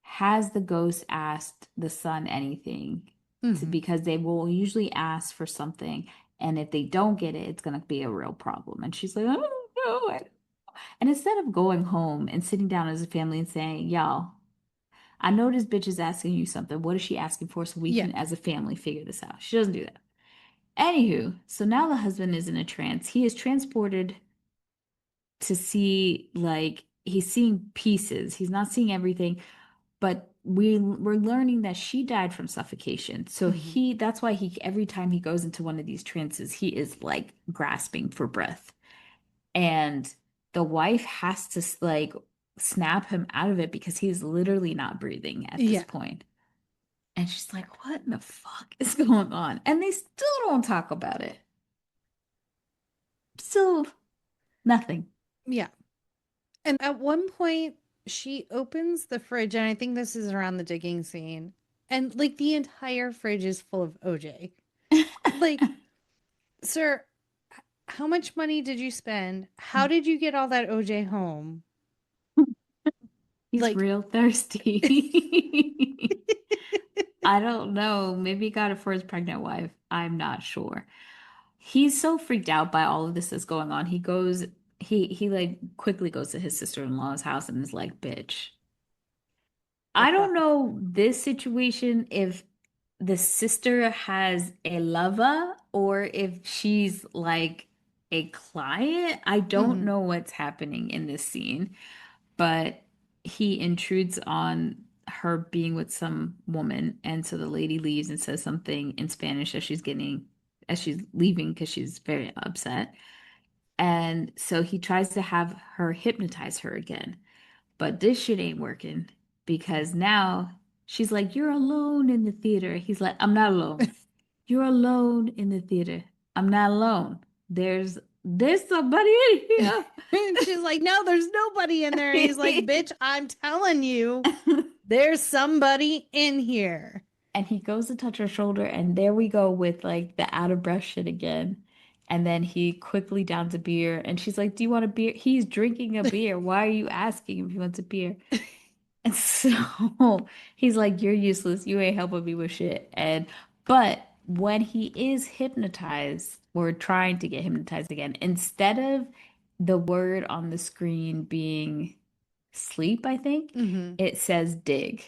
has the ghost asked the son anything? Hmm. Because they will usually ask for something, and if they don't get it, it's going to be a real problem. And she's like, I don't know. And instead of going home and sitting down as a family and saying, y'all, I know this bitch is asking you something. What is she asking for so we Yeah. can, as a family, figure this out? She doesn't do that. Anywho, so now the husband is in a trance. He is transported to see, like, he's seeing pieces. He's not seeing everything, but we're learning that she died from suffocation. So Hmm. that's why he every time he goes into one of these trances, he is like grasping for breath. And the wife has to like snap him out of it because he's literally not breathing at this Yeah. point. And she's like, what in the fuck is going on? And they still don't talk about it. Still nothing. Yeah. And at one point, she opens the fridge, and I think this is around the digging scene. And like the entire fridge is full of OJ. Like, sir, how much money did you spend? How did you get all that OJ home? He's Like, real thirsty. I don't know. Maybe he got it for his pregnant wife. I'm not sure. He's so freaked out by all of this that's going on. He like quickly goes to his sister-in-law's house and is like, bitch. I fuck don't off. know this situation if the sister has a lover or if she's like a client. I don't Hmm. know what's happening in this scene, but he intrudes on her being with some woman, and so the lady leaves and says something in Spanish as she's leaving because she's very upset. And so he tries to have her hypnotize her again. But this shit ain't working because now she's like, you're alone in the theater. He's like, I'm not alone. You're alone in the theater. I'm not alone. There's somebody in here. And she's like, no, there's nobody in there. And he's like, bitch, I'm telling you, there's somebody in here. And he goes to touch her shoulder, and there we go with like the out of breath shit again. And then he quickly downs a beer, and she's like, do you want a beer? He's drinking a beer. Why are you asking if he wants a beer? And so he's like, you're useless. You ain't helping me with shit. But when he is hypnotized or trying to get hypnotized again, instead of the word on the screen being sleep, I think, Hmm. it says dig. So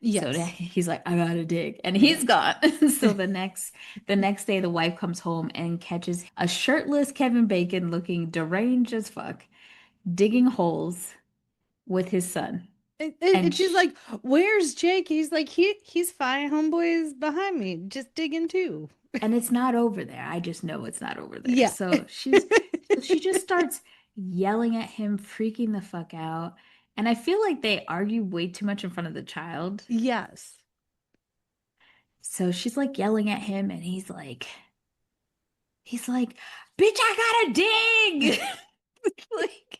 Yes. he's like, I gotta dig. And he's gone. So the next day the wife comes home and catches a shirtless Kevin Bacon looking deranged as fuck, digging holes with his son. And And she's like, where's Jake? He's like, he's fine. Homeboy is behind me, just digging too. and it's not over there. I just know it's not over there. Yeah. So she just starts yelling at him, freaking the fuck out. And I feel like they argue way too much in front of the child. Yes. So she's like yelling at him, and he's like, bitch, I gotta dig. Like,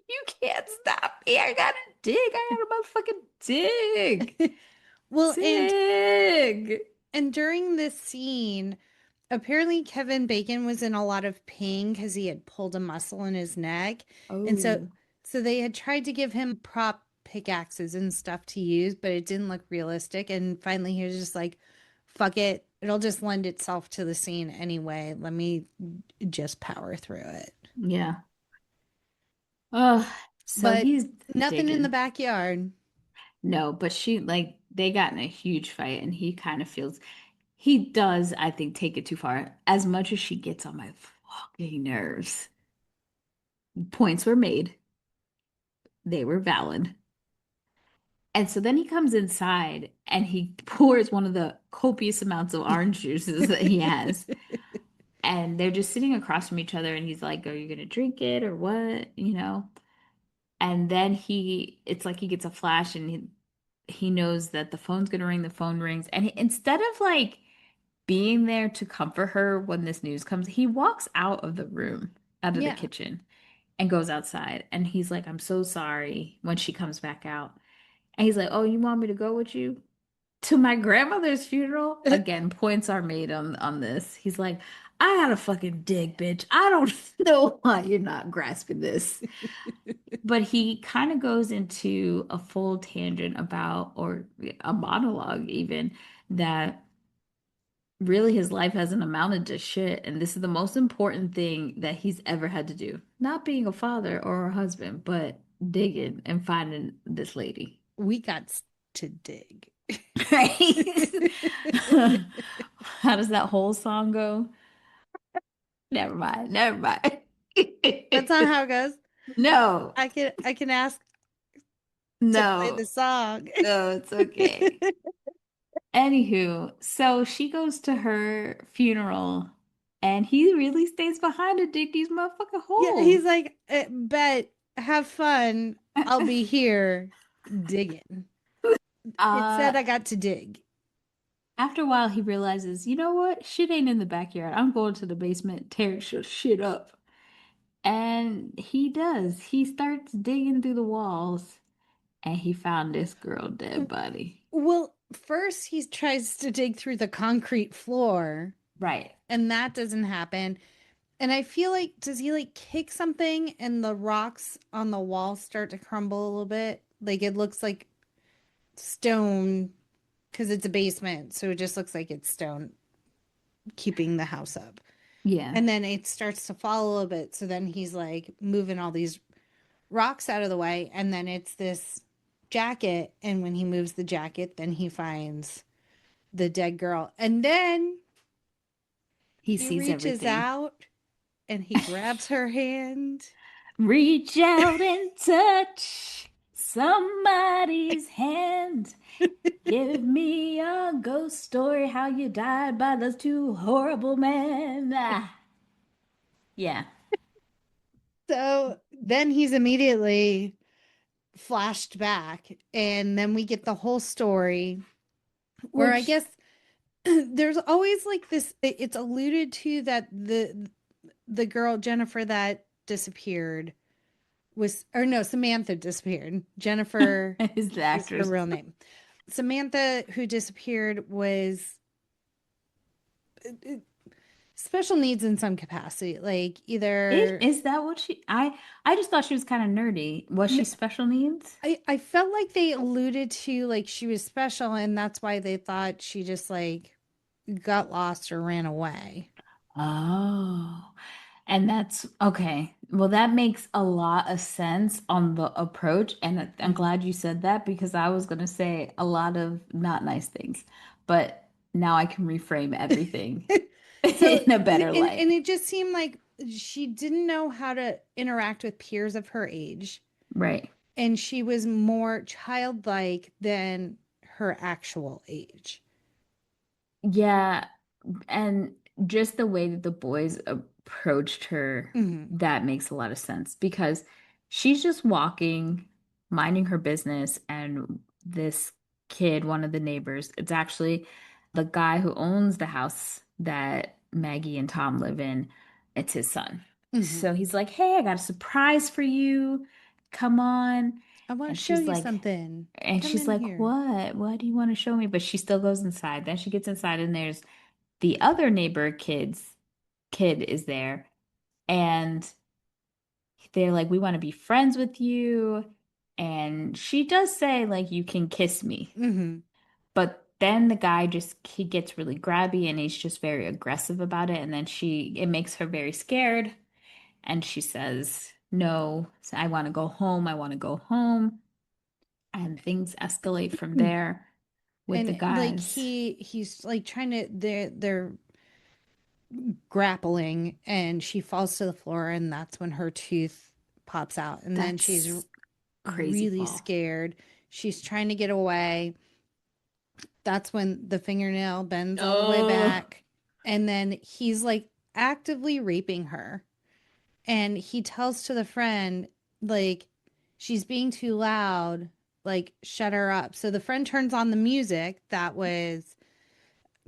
you can't stop me. I gotta dig. I gotta motherfucking dig. Well, Dig. and during this scene, apparently Kevin Bacon was in a lot of pain because he had pulled a muscle in his neck. And Oh, so they had tried to give him prop pickaxes and stuff to use, but it didn't look realistic. And finally he was just like, fuck it. It'll just lend itself to the scene anyway. Let me just power through it. yeah. Oh, so But he's nothing in the digging. backyard. No, but they got in a huge fight, and he does, I think, take it too far. As much as she gets on my fucking nerves. Points were made. They were valid. And so then he comes inside and he pours one of the copious amounts of orange juices that he has. And they're just sitting across from each other, and he's like, are you gonna drink it or what? And then it's like he gets a flash, and he knows that the phone's gonna ring, the phone rings, and instead of like being there to comfort her when this news comes, he walks out of the room, out of the Yeah. kitchen, and goes outside. And he's like, I'm so sorry when she comes back out. And he's like, oh, you want me to go with you to my grandmother's funeral? Again, points are made on this. He's like, I gotta fucking dig, bitch. I don't know why you're not grasping this. But he kind of goes into a full tangent about, or a monologue even, that really his life hasn't amounted to shit. And this is the most important thing that he's ever had to do. Not being a father or a husband, but digging and finding this lady. We got to dig. Right? How does that whole song go? Never mind. Never mind. That's not how it goes. No, I can ask to play no, the song. no, it's okay. Anywho, so she goes to her funeral, and he really stays behind to dig these motherfucking Yeah, he's holes. like, bet. have fun. I'll be here digging. It Uh, said I got to dig. After a while, he realizes, you know what? Shit ain't in the backyard. I'm going to the basement, tearing shit up. And he does. He starts digging through the walls, and he found this girl dead body. Well, first he tries to dig through the concrete floor, Right. and that doesn't happen. And I feel like, does he like kick something and the rocks on the wall start to crumble a little bit? Like it looks like stone because it's a basement. So it just looks like it's stone keeping the house up. Yeah. And then it starts to fall a little bit. So then he's like moving all these rocks out of the way. And then it's this jacket. And when he moves the jacket, then he finds the dead girl. And then He he sees reaches everything. out and he grabs her hand. Reach out and touch somebody's hand. Give me a ghost story how you died by those two horrible men. Ah, yeah. So then he's immediately flashed back. And then we get the whole story where I Which guess there's always like this, it's alluded to that the girl Jennifer that disappeared was, or no, Samantha disappeared. Jennifer is the is her actors. real name. Samantha, who disappeared, was special needs in some capacity, like either. Is that what I just thought she was kind of nerdy. Was she special needs? I felt like they alluded to like she was special, and that's why they thought she just like got lost or ran away. Oh, and that's okay. Well, that makes a lot of sense on the approach. And I'm Mhm. glad you said that because I was going to say a lot of not nice things. But now I can reframe everything So, in a better and light. it just seemed like she didn't know how to interact with peers of her age, Right. and she was more childlike than her actual age. Yeah. And just the way that the boys approached her, Hmm. that makes a lot of sense because she's just walking, minding her business, and this kid, one of the neighbors, it's actually the guy who owns the house that Maggie and Tom live in. It's his son. Hmm. So he's like, "Hey, I got a surprise for you. Come on." I want to And show she's you like, something. and Come she's in like, here. "What? What do you want to show me?" But she still goes inside. Then she gets inside and there's the other neighbor kid is there and they're like, we want to be friends with you, and she does say like, you can kiss me, Hmm. but then the guy just he gets really grabby and he's just very aggressive about it, and then she it makes her very scared and she says no, so I want to go home, I want to go home, and things escalate from there with the And like guys. he's like trying to, they're grappling, and she falls to the floor, and that's when her tooth pops out, and then she's That's crazy really fall. scared. She's trying to get away. That's when the fingernail bends all the way Oh, back, and then he's like actively raping her, and he tells to the friend like she's being too loud, like shut her up. So the friend turns on the music that was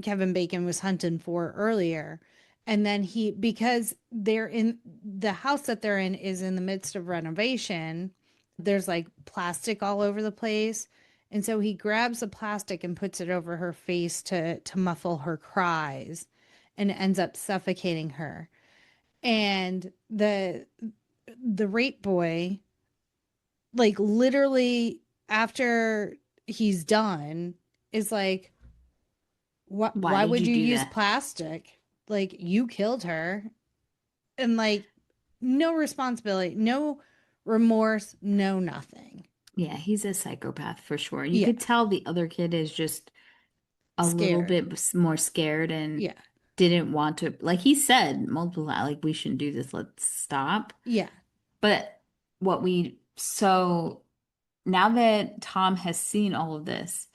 Kevin Bacon was hunting for earlier. And then he, because they're in the house that they're in is in the midst of renovation, there's like plastic all over the place. And so he grabs the plastic and puts it over her face to muffle her cries, and ends up suffocating her. And the rape boy, like literally after he's done, is like, what, why why did would you you do use that? plastic? Like you killed her. And like no responsibility, no remorse, no nothing. Yeah, he's a psychopath for sure. You Yeah. could tell the other kid is just a little Scared. bit more scared and Yeah. didn't want to, like he said multiple times, like we shouldn't do this, let's stop. Yeah. But so now that Tom has seen all of this,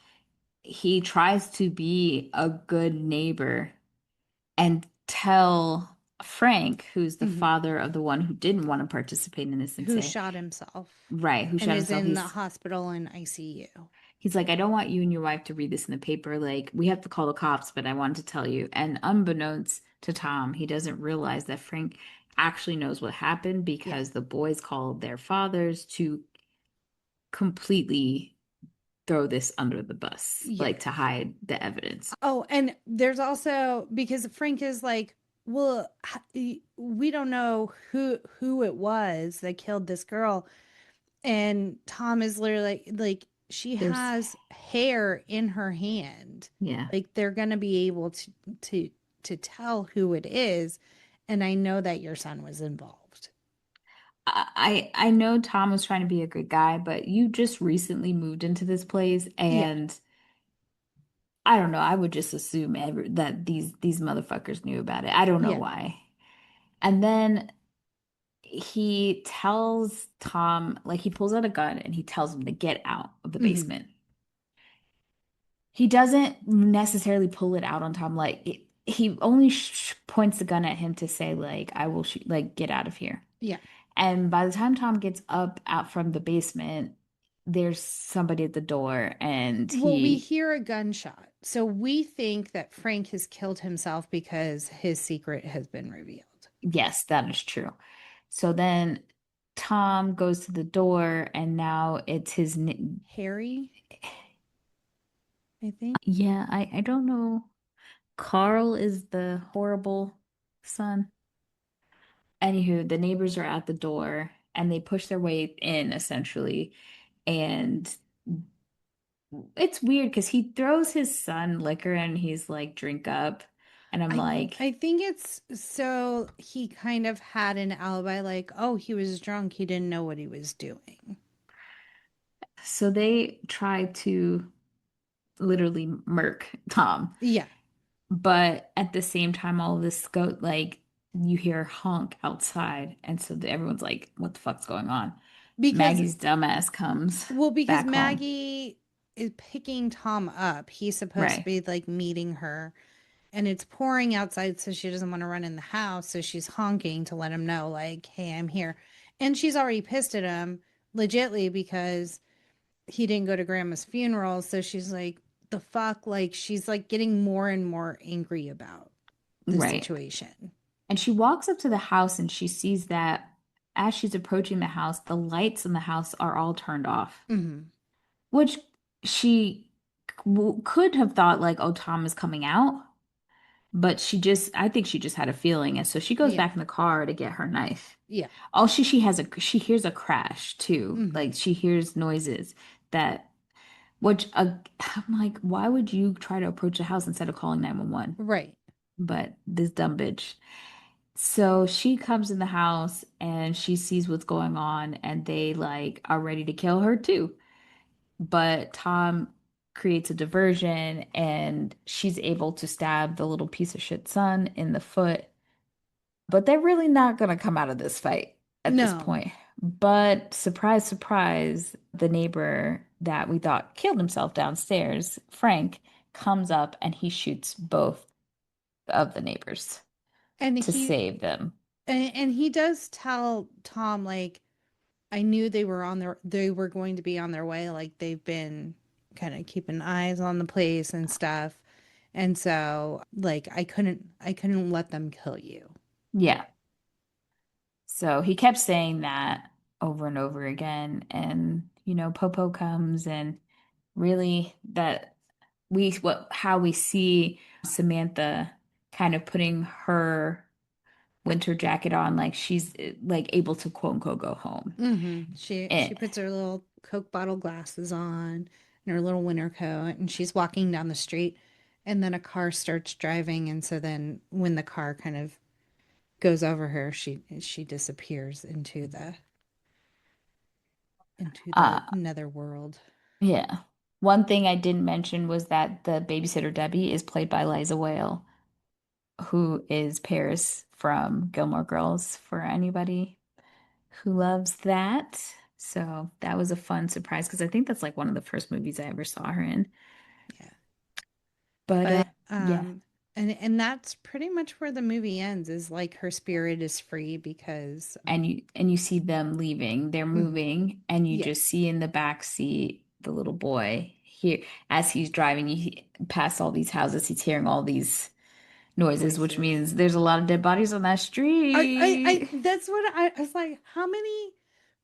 he tries to be a good neighbor and tell Frank, who's the Hmm. father of the one who didn't want to participate in this and Who say, shot himself right, who and shot is himself, in the hospital in ICU. he's like, I don't want you and your wife to read this in the paper. Like, we have to call the cops, but I wanted to tell you. And unbeknownst to Tom, he doesn't realize that Frank actually knows what happened Yeah. because the boys called their fathers to completely throw this under the bus, Yeah. like to hide the evidence. Oh, and there's also because Frank is like, well, we don't know who it was that killed this girl, and Tom is literally like she There's, has hair in her hand, yeah. like they're gonna be able to to tell who it is, and I know that your son was involved. I know Tom was trying to be a good guy, but you just recently moved into this place, Yeah, and I don't know. I would just assume that these motherfuckers knew about it. I don't know yeah. why. And then he tells Tom, like he pulls out a gun and he tells him to get out of the Hmm. basement. He doesn't necessarily pull it out on Tom. He only points the gun at him to say, like, I will shoot, like, get out of here. Yeah. And by the time Tom gets up out from the basement, there's somebody at the door, and Well, we he, hear a gunshot, so we think that Frank has killed himself because his secret has been revealed. yes, that is true. So then Tom goes to the door, and now it's Harry, I think. yeah, I don't know. Carl is the horrible son. Anywho, the neighbors are at the door and they push their way in essentially. And it's weird because he throws his son liquor and he's like, drink up. And I'm I like, I think it's so he kind of had an alibi, like, oh, he was drunk, he didn't know what he was doing. so they try to literally murk Tom. Yeah, But at the same time, all of this go like you hear honk outside. And so everyone's like, what the fuck's going on? because Maggie's dumbass comes because back home. Maggie is picking Tom up. He's supposed to Right. be like meeting her, and it's pouring outside, so she doesn't want to run in the house, so she's honking to let him know, like, hey, I'm here. And she's already pissed at him legitly because he didn't go to grandma's funeral, so she's like, the fuck, like she's like getting more and more angry about the Right. situation. And she walks up to the house and she sees that as she's approaching the house, the lights in the house are all turned off, Hmm. which she could have thought like, oh, Tom is coming out. But I think she just had a feeling. And so she goes Yeah. back in the car to get her knife. Yeah. Oh, she hears a crash too. Hmm. Like she hears noises that, I'm like, why would you try to approach the house instead of calling 911? Right. But this dumb bitch. So she comes in the house and she sees what's going on and they like are ready to kill her too. But Tom creates a diversion and she's able to stab the little piece of shit son in the foot. But they're really not going to come out of this fight at this No. point. But surprise, surprise, the neighbor that we thought killed himself downstairs, Frank, comes up and he shoots both of the neighbors And to he save them. and he does tell Tom, like, I knew they were going to be on their way, like they've been kind of keeping eyes on the place and stuff. And so like I couldn't let them kill you. Yeah. So he kept saying that over and over again. And, Popo comes and really how we see Samantha kind of putting her winter jacket on, like she's like able to quote unquote go home. She And puts her little Coke bottle glasses on and her little winter coat, and she's walking down the street, and then a car starts driving, and so then when the car kind of goes over her, she disappears into uh the nether world. yeah. One thing I didn't mention was that the babysitter Debbie is played by Liza Whale, who is Paris from Gilmore Girls for anybody who loves that. So that was a fun surprise because I think that's like one of the first movies I ever saw her in. Yeah. But But yeah. And that's pretty much where the movie ends, is like her spirit is free because And you see them leaving. They're Mhm. moving, and you Yeah, just see in the back seat the little boy here as he's driving. Past all these houses. He's hearing all these noises, which voices. means there's a lot of dead bodies on that I street. that's what I was like, how many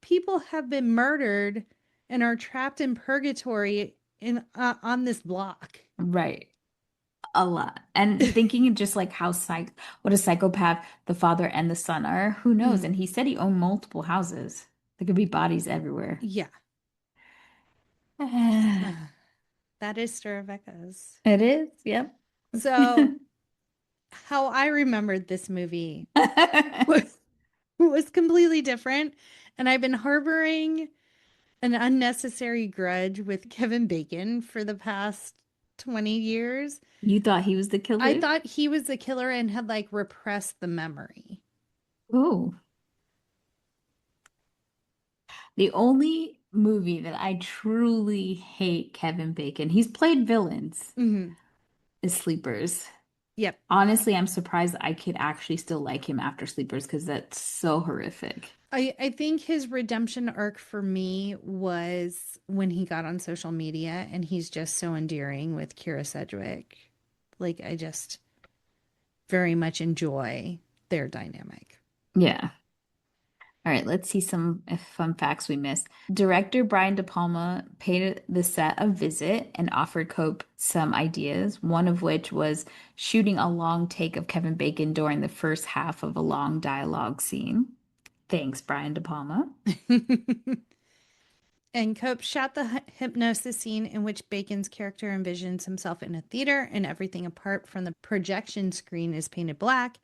people have been murdered and are trapped in purgatory in on this block? Right. A lot. And thinking just like what a psychopath the father and the son are, who knows? Mm, And he said he owned multiple houses. There could be bodies everywhere. yeah. It That is Stir of Echoes. is, yep. So, how I remembered this movie was, was completely different. And I've been harboring an unnecessary grudge with Kevin Bacon for the past 20 years. You thought he was the I killer? thought he was the killer and had like repressed the memory. Oh. The only movie that I truly hate Kevin Bacon, he's played villains, Hmm. is Sleepers. Yep. Honestly, I'm surprised I could actually still like him after Sleepers because that's so horrific. I think his redemption arc for me was when he got on social media and he's just so endearing with Kira Sedgwick. Like, I just very much enjoy their dynamic. Yeah. All right, let's see some fun facts we missed. Director Brian De Palma paid the set a visit and offered Cope some ideas, one of which was shooting a long take of Kevin Bacon during the first half of a long dialogue scene. Thanks, Brian De Palma. And Cope shot the hypnosis scene in which Bacon's character envisions himself in a theater and everything apart from the projection screen is painted black,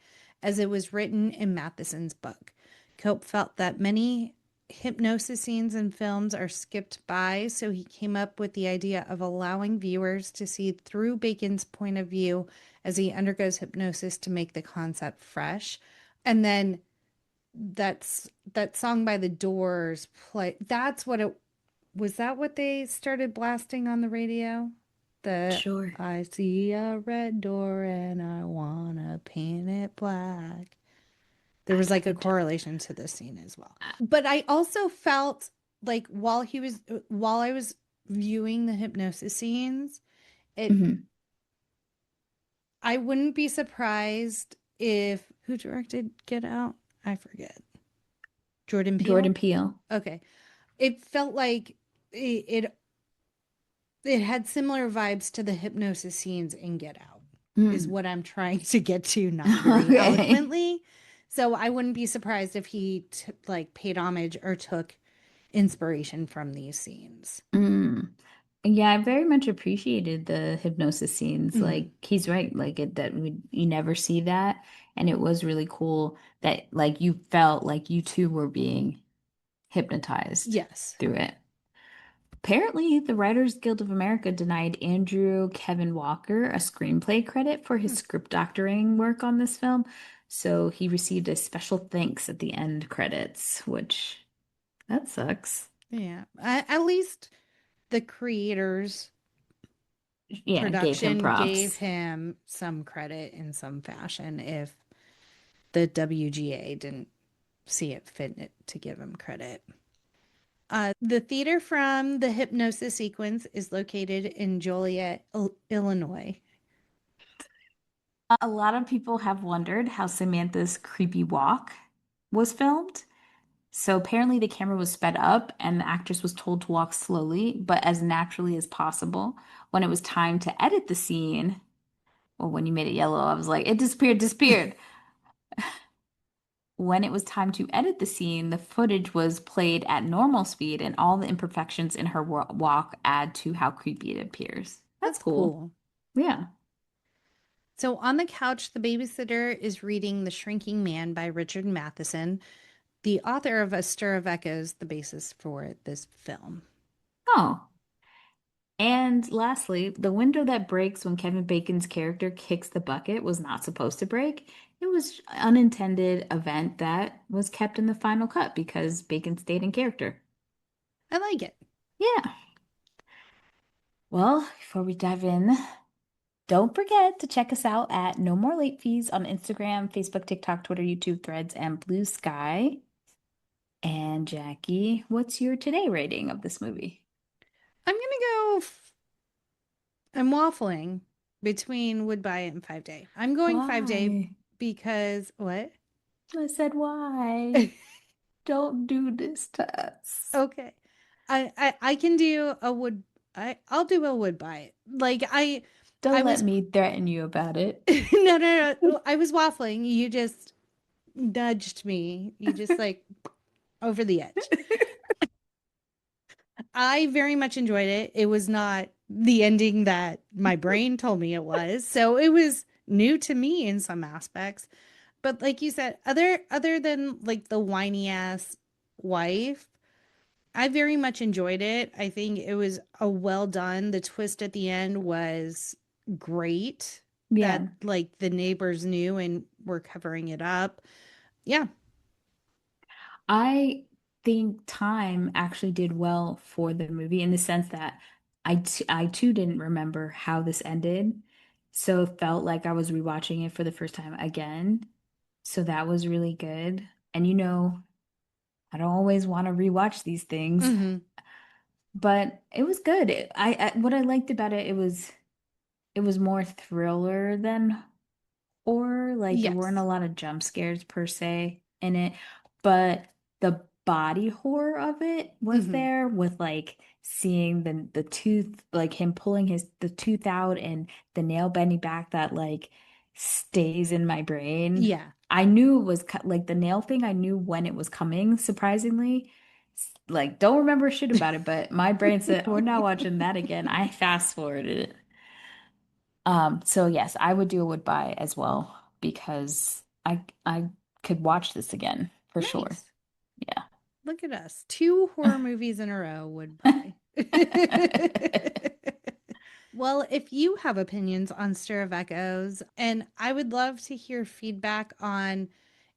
as it was written in Matheson's book. Cope felt that many hypnosis scenes in films are skipped by, so he came up with the idea of allowing viewers to see through Bacon's point of view as he undergoes hypnosis to make the concept fresh. And then that song by the Doors play. That's what it was. That what they started blasting on the radio? The Sure. I see a red door and I wanna paint it black. There was like a I d- correlation to this scene as well. But I also felt like while I was viewing the hypnosis scenes, it Mhm. I wouldn't be surprised if who directed Get Out? I forget. Jordan Peele? Jordan Peele. Okay. It felt like it had similar vibes to the hypnosis scenes in Get Out, is Mm. what I'm trying to get to, not very Okay. eloquently. So I wouldn't be surprised if he like paid homage or took inspiration from these scenes. Mm. Yeah, I very much appreciated the hypnosis scenes. Hmm. Like he's right, like you never see that, and it was really cool that like you felt like you too were being hypnotized Yes. through it. Apparently, the Writers Guild of America denied Andrew Kevin Walker a screenplay credit for his Hmm. script doctoring work on this film, so he received a special thanks at the end credits, which that sucks. Yeah. At least the creators Yeah, gave him production gave props. him some credit in some fashion if the WGA didn't see it fit to give him credit. The theater from the hypnosis sequence is located in Joliet, Illinois. A lot of people have wondered how Samantha's creepy walk was filmed. So apparently the camera was sped up and the actress was told to walk slowly, but as naturally as possible. When it was time to edit the scene, well, when you made it yellow, I was like, it disappeared, disappeared. When it was time to edit the scene, the footage was played at normal speed, and all the imperfections in her walk add to how creepy it appears. That's That's cool. cool. Yeah. So on the couch, the babysitter is reading The Shrinking Man by Richard Matheson, the author of A Stir of Echoes, the basis for this film. Oh. And lastly, the window that breaks when Kevin Bacon's character kicks the bucket was not supposed to break. It was an unintended event that was kept in the final cut because Bacon stayed in character. I like it. Yeah. Well, before we dive in Don't forget to check us out at No More Late Fees on Instagram, Facebook, TikTok, Twitter, YouTube, Threads, and Blue Sky. And Jackie, what's your today rating of this movie? I'm gonna go. I'm waffling between would buy it and 5 day. I'm going 5 day Why? because what? I said why? Don't do this to us. Okay. I can do a would I'll do a would buy it. Like I Don't let was me threaten you about it. no. I was waffling. You just nudged me. You just like over the edge. I very much enjoyed it. It was not the ending that my brain told me it was. So it was new to me in some aspects. But like you said, other than like the whiny ass wife, I very much enjoyed it. I think it was a well done. The twist at the end was great that Yeah. like the neighbors knew and were covering it up. Yeah. I think time actually did well for the movie in the sense that I too didn't remember how this ended. So it felt like I was rewatching it for the first time again. So that was really good. And I don't always want to rewatch these things, Hmm. but it was good. What I liked about it, it was more thriller than horror. Like there weren't a Yes. lot of jump scares per se in it, but the body horror of it was Hmm. there with like seeing the tooth, like him pulling the tooth out and the nail bending back that like stays in my brain. Yeah. I knew it was like the nail thing, I knew when it was coming, surprisingly. Like, don't remember shit about it, but my brain said, we're not watching that again. I fast forwarded it. So yes, I would do a would buy as well because I could watch this again for sure. Nice. Yeah. Look at us. Two horror movies in a row would buy. Well, if you have opinions on Stir of Echoes, and I would love to hear feedback on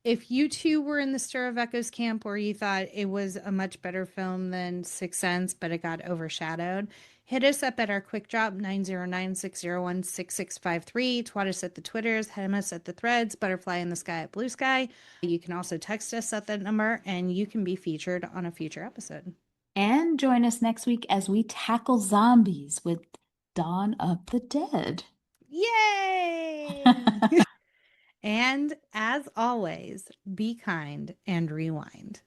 if you two were in the Stir of Echoes camp where you thought it was a much better film than Sixth Sense, but it got overshadowed. Hit us up at our quick drop 909-601-6653. Twat us at the Twitters, hem us at the threads, butterfly in the sky at blue sky. You can also text us at that number and you can be featured on a future episode. And join us next week as we tackle zombies with Dawn of the Dead. Yay! And as always, be kind and rewind.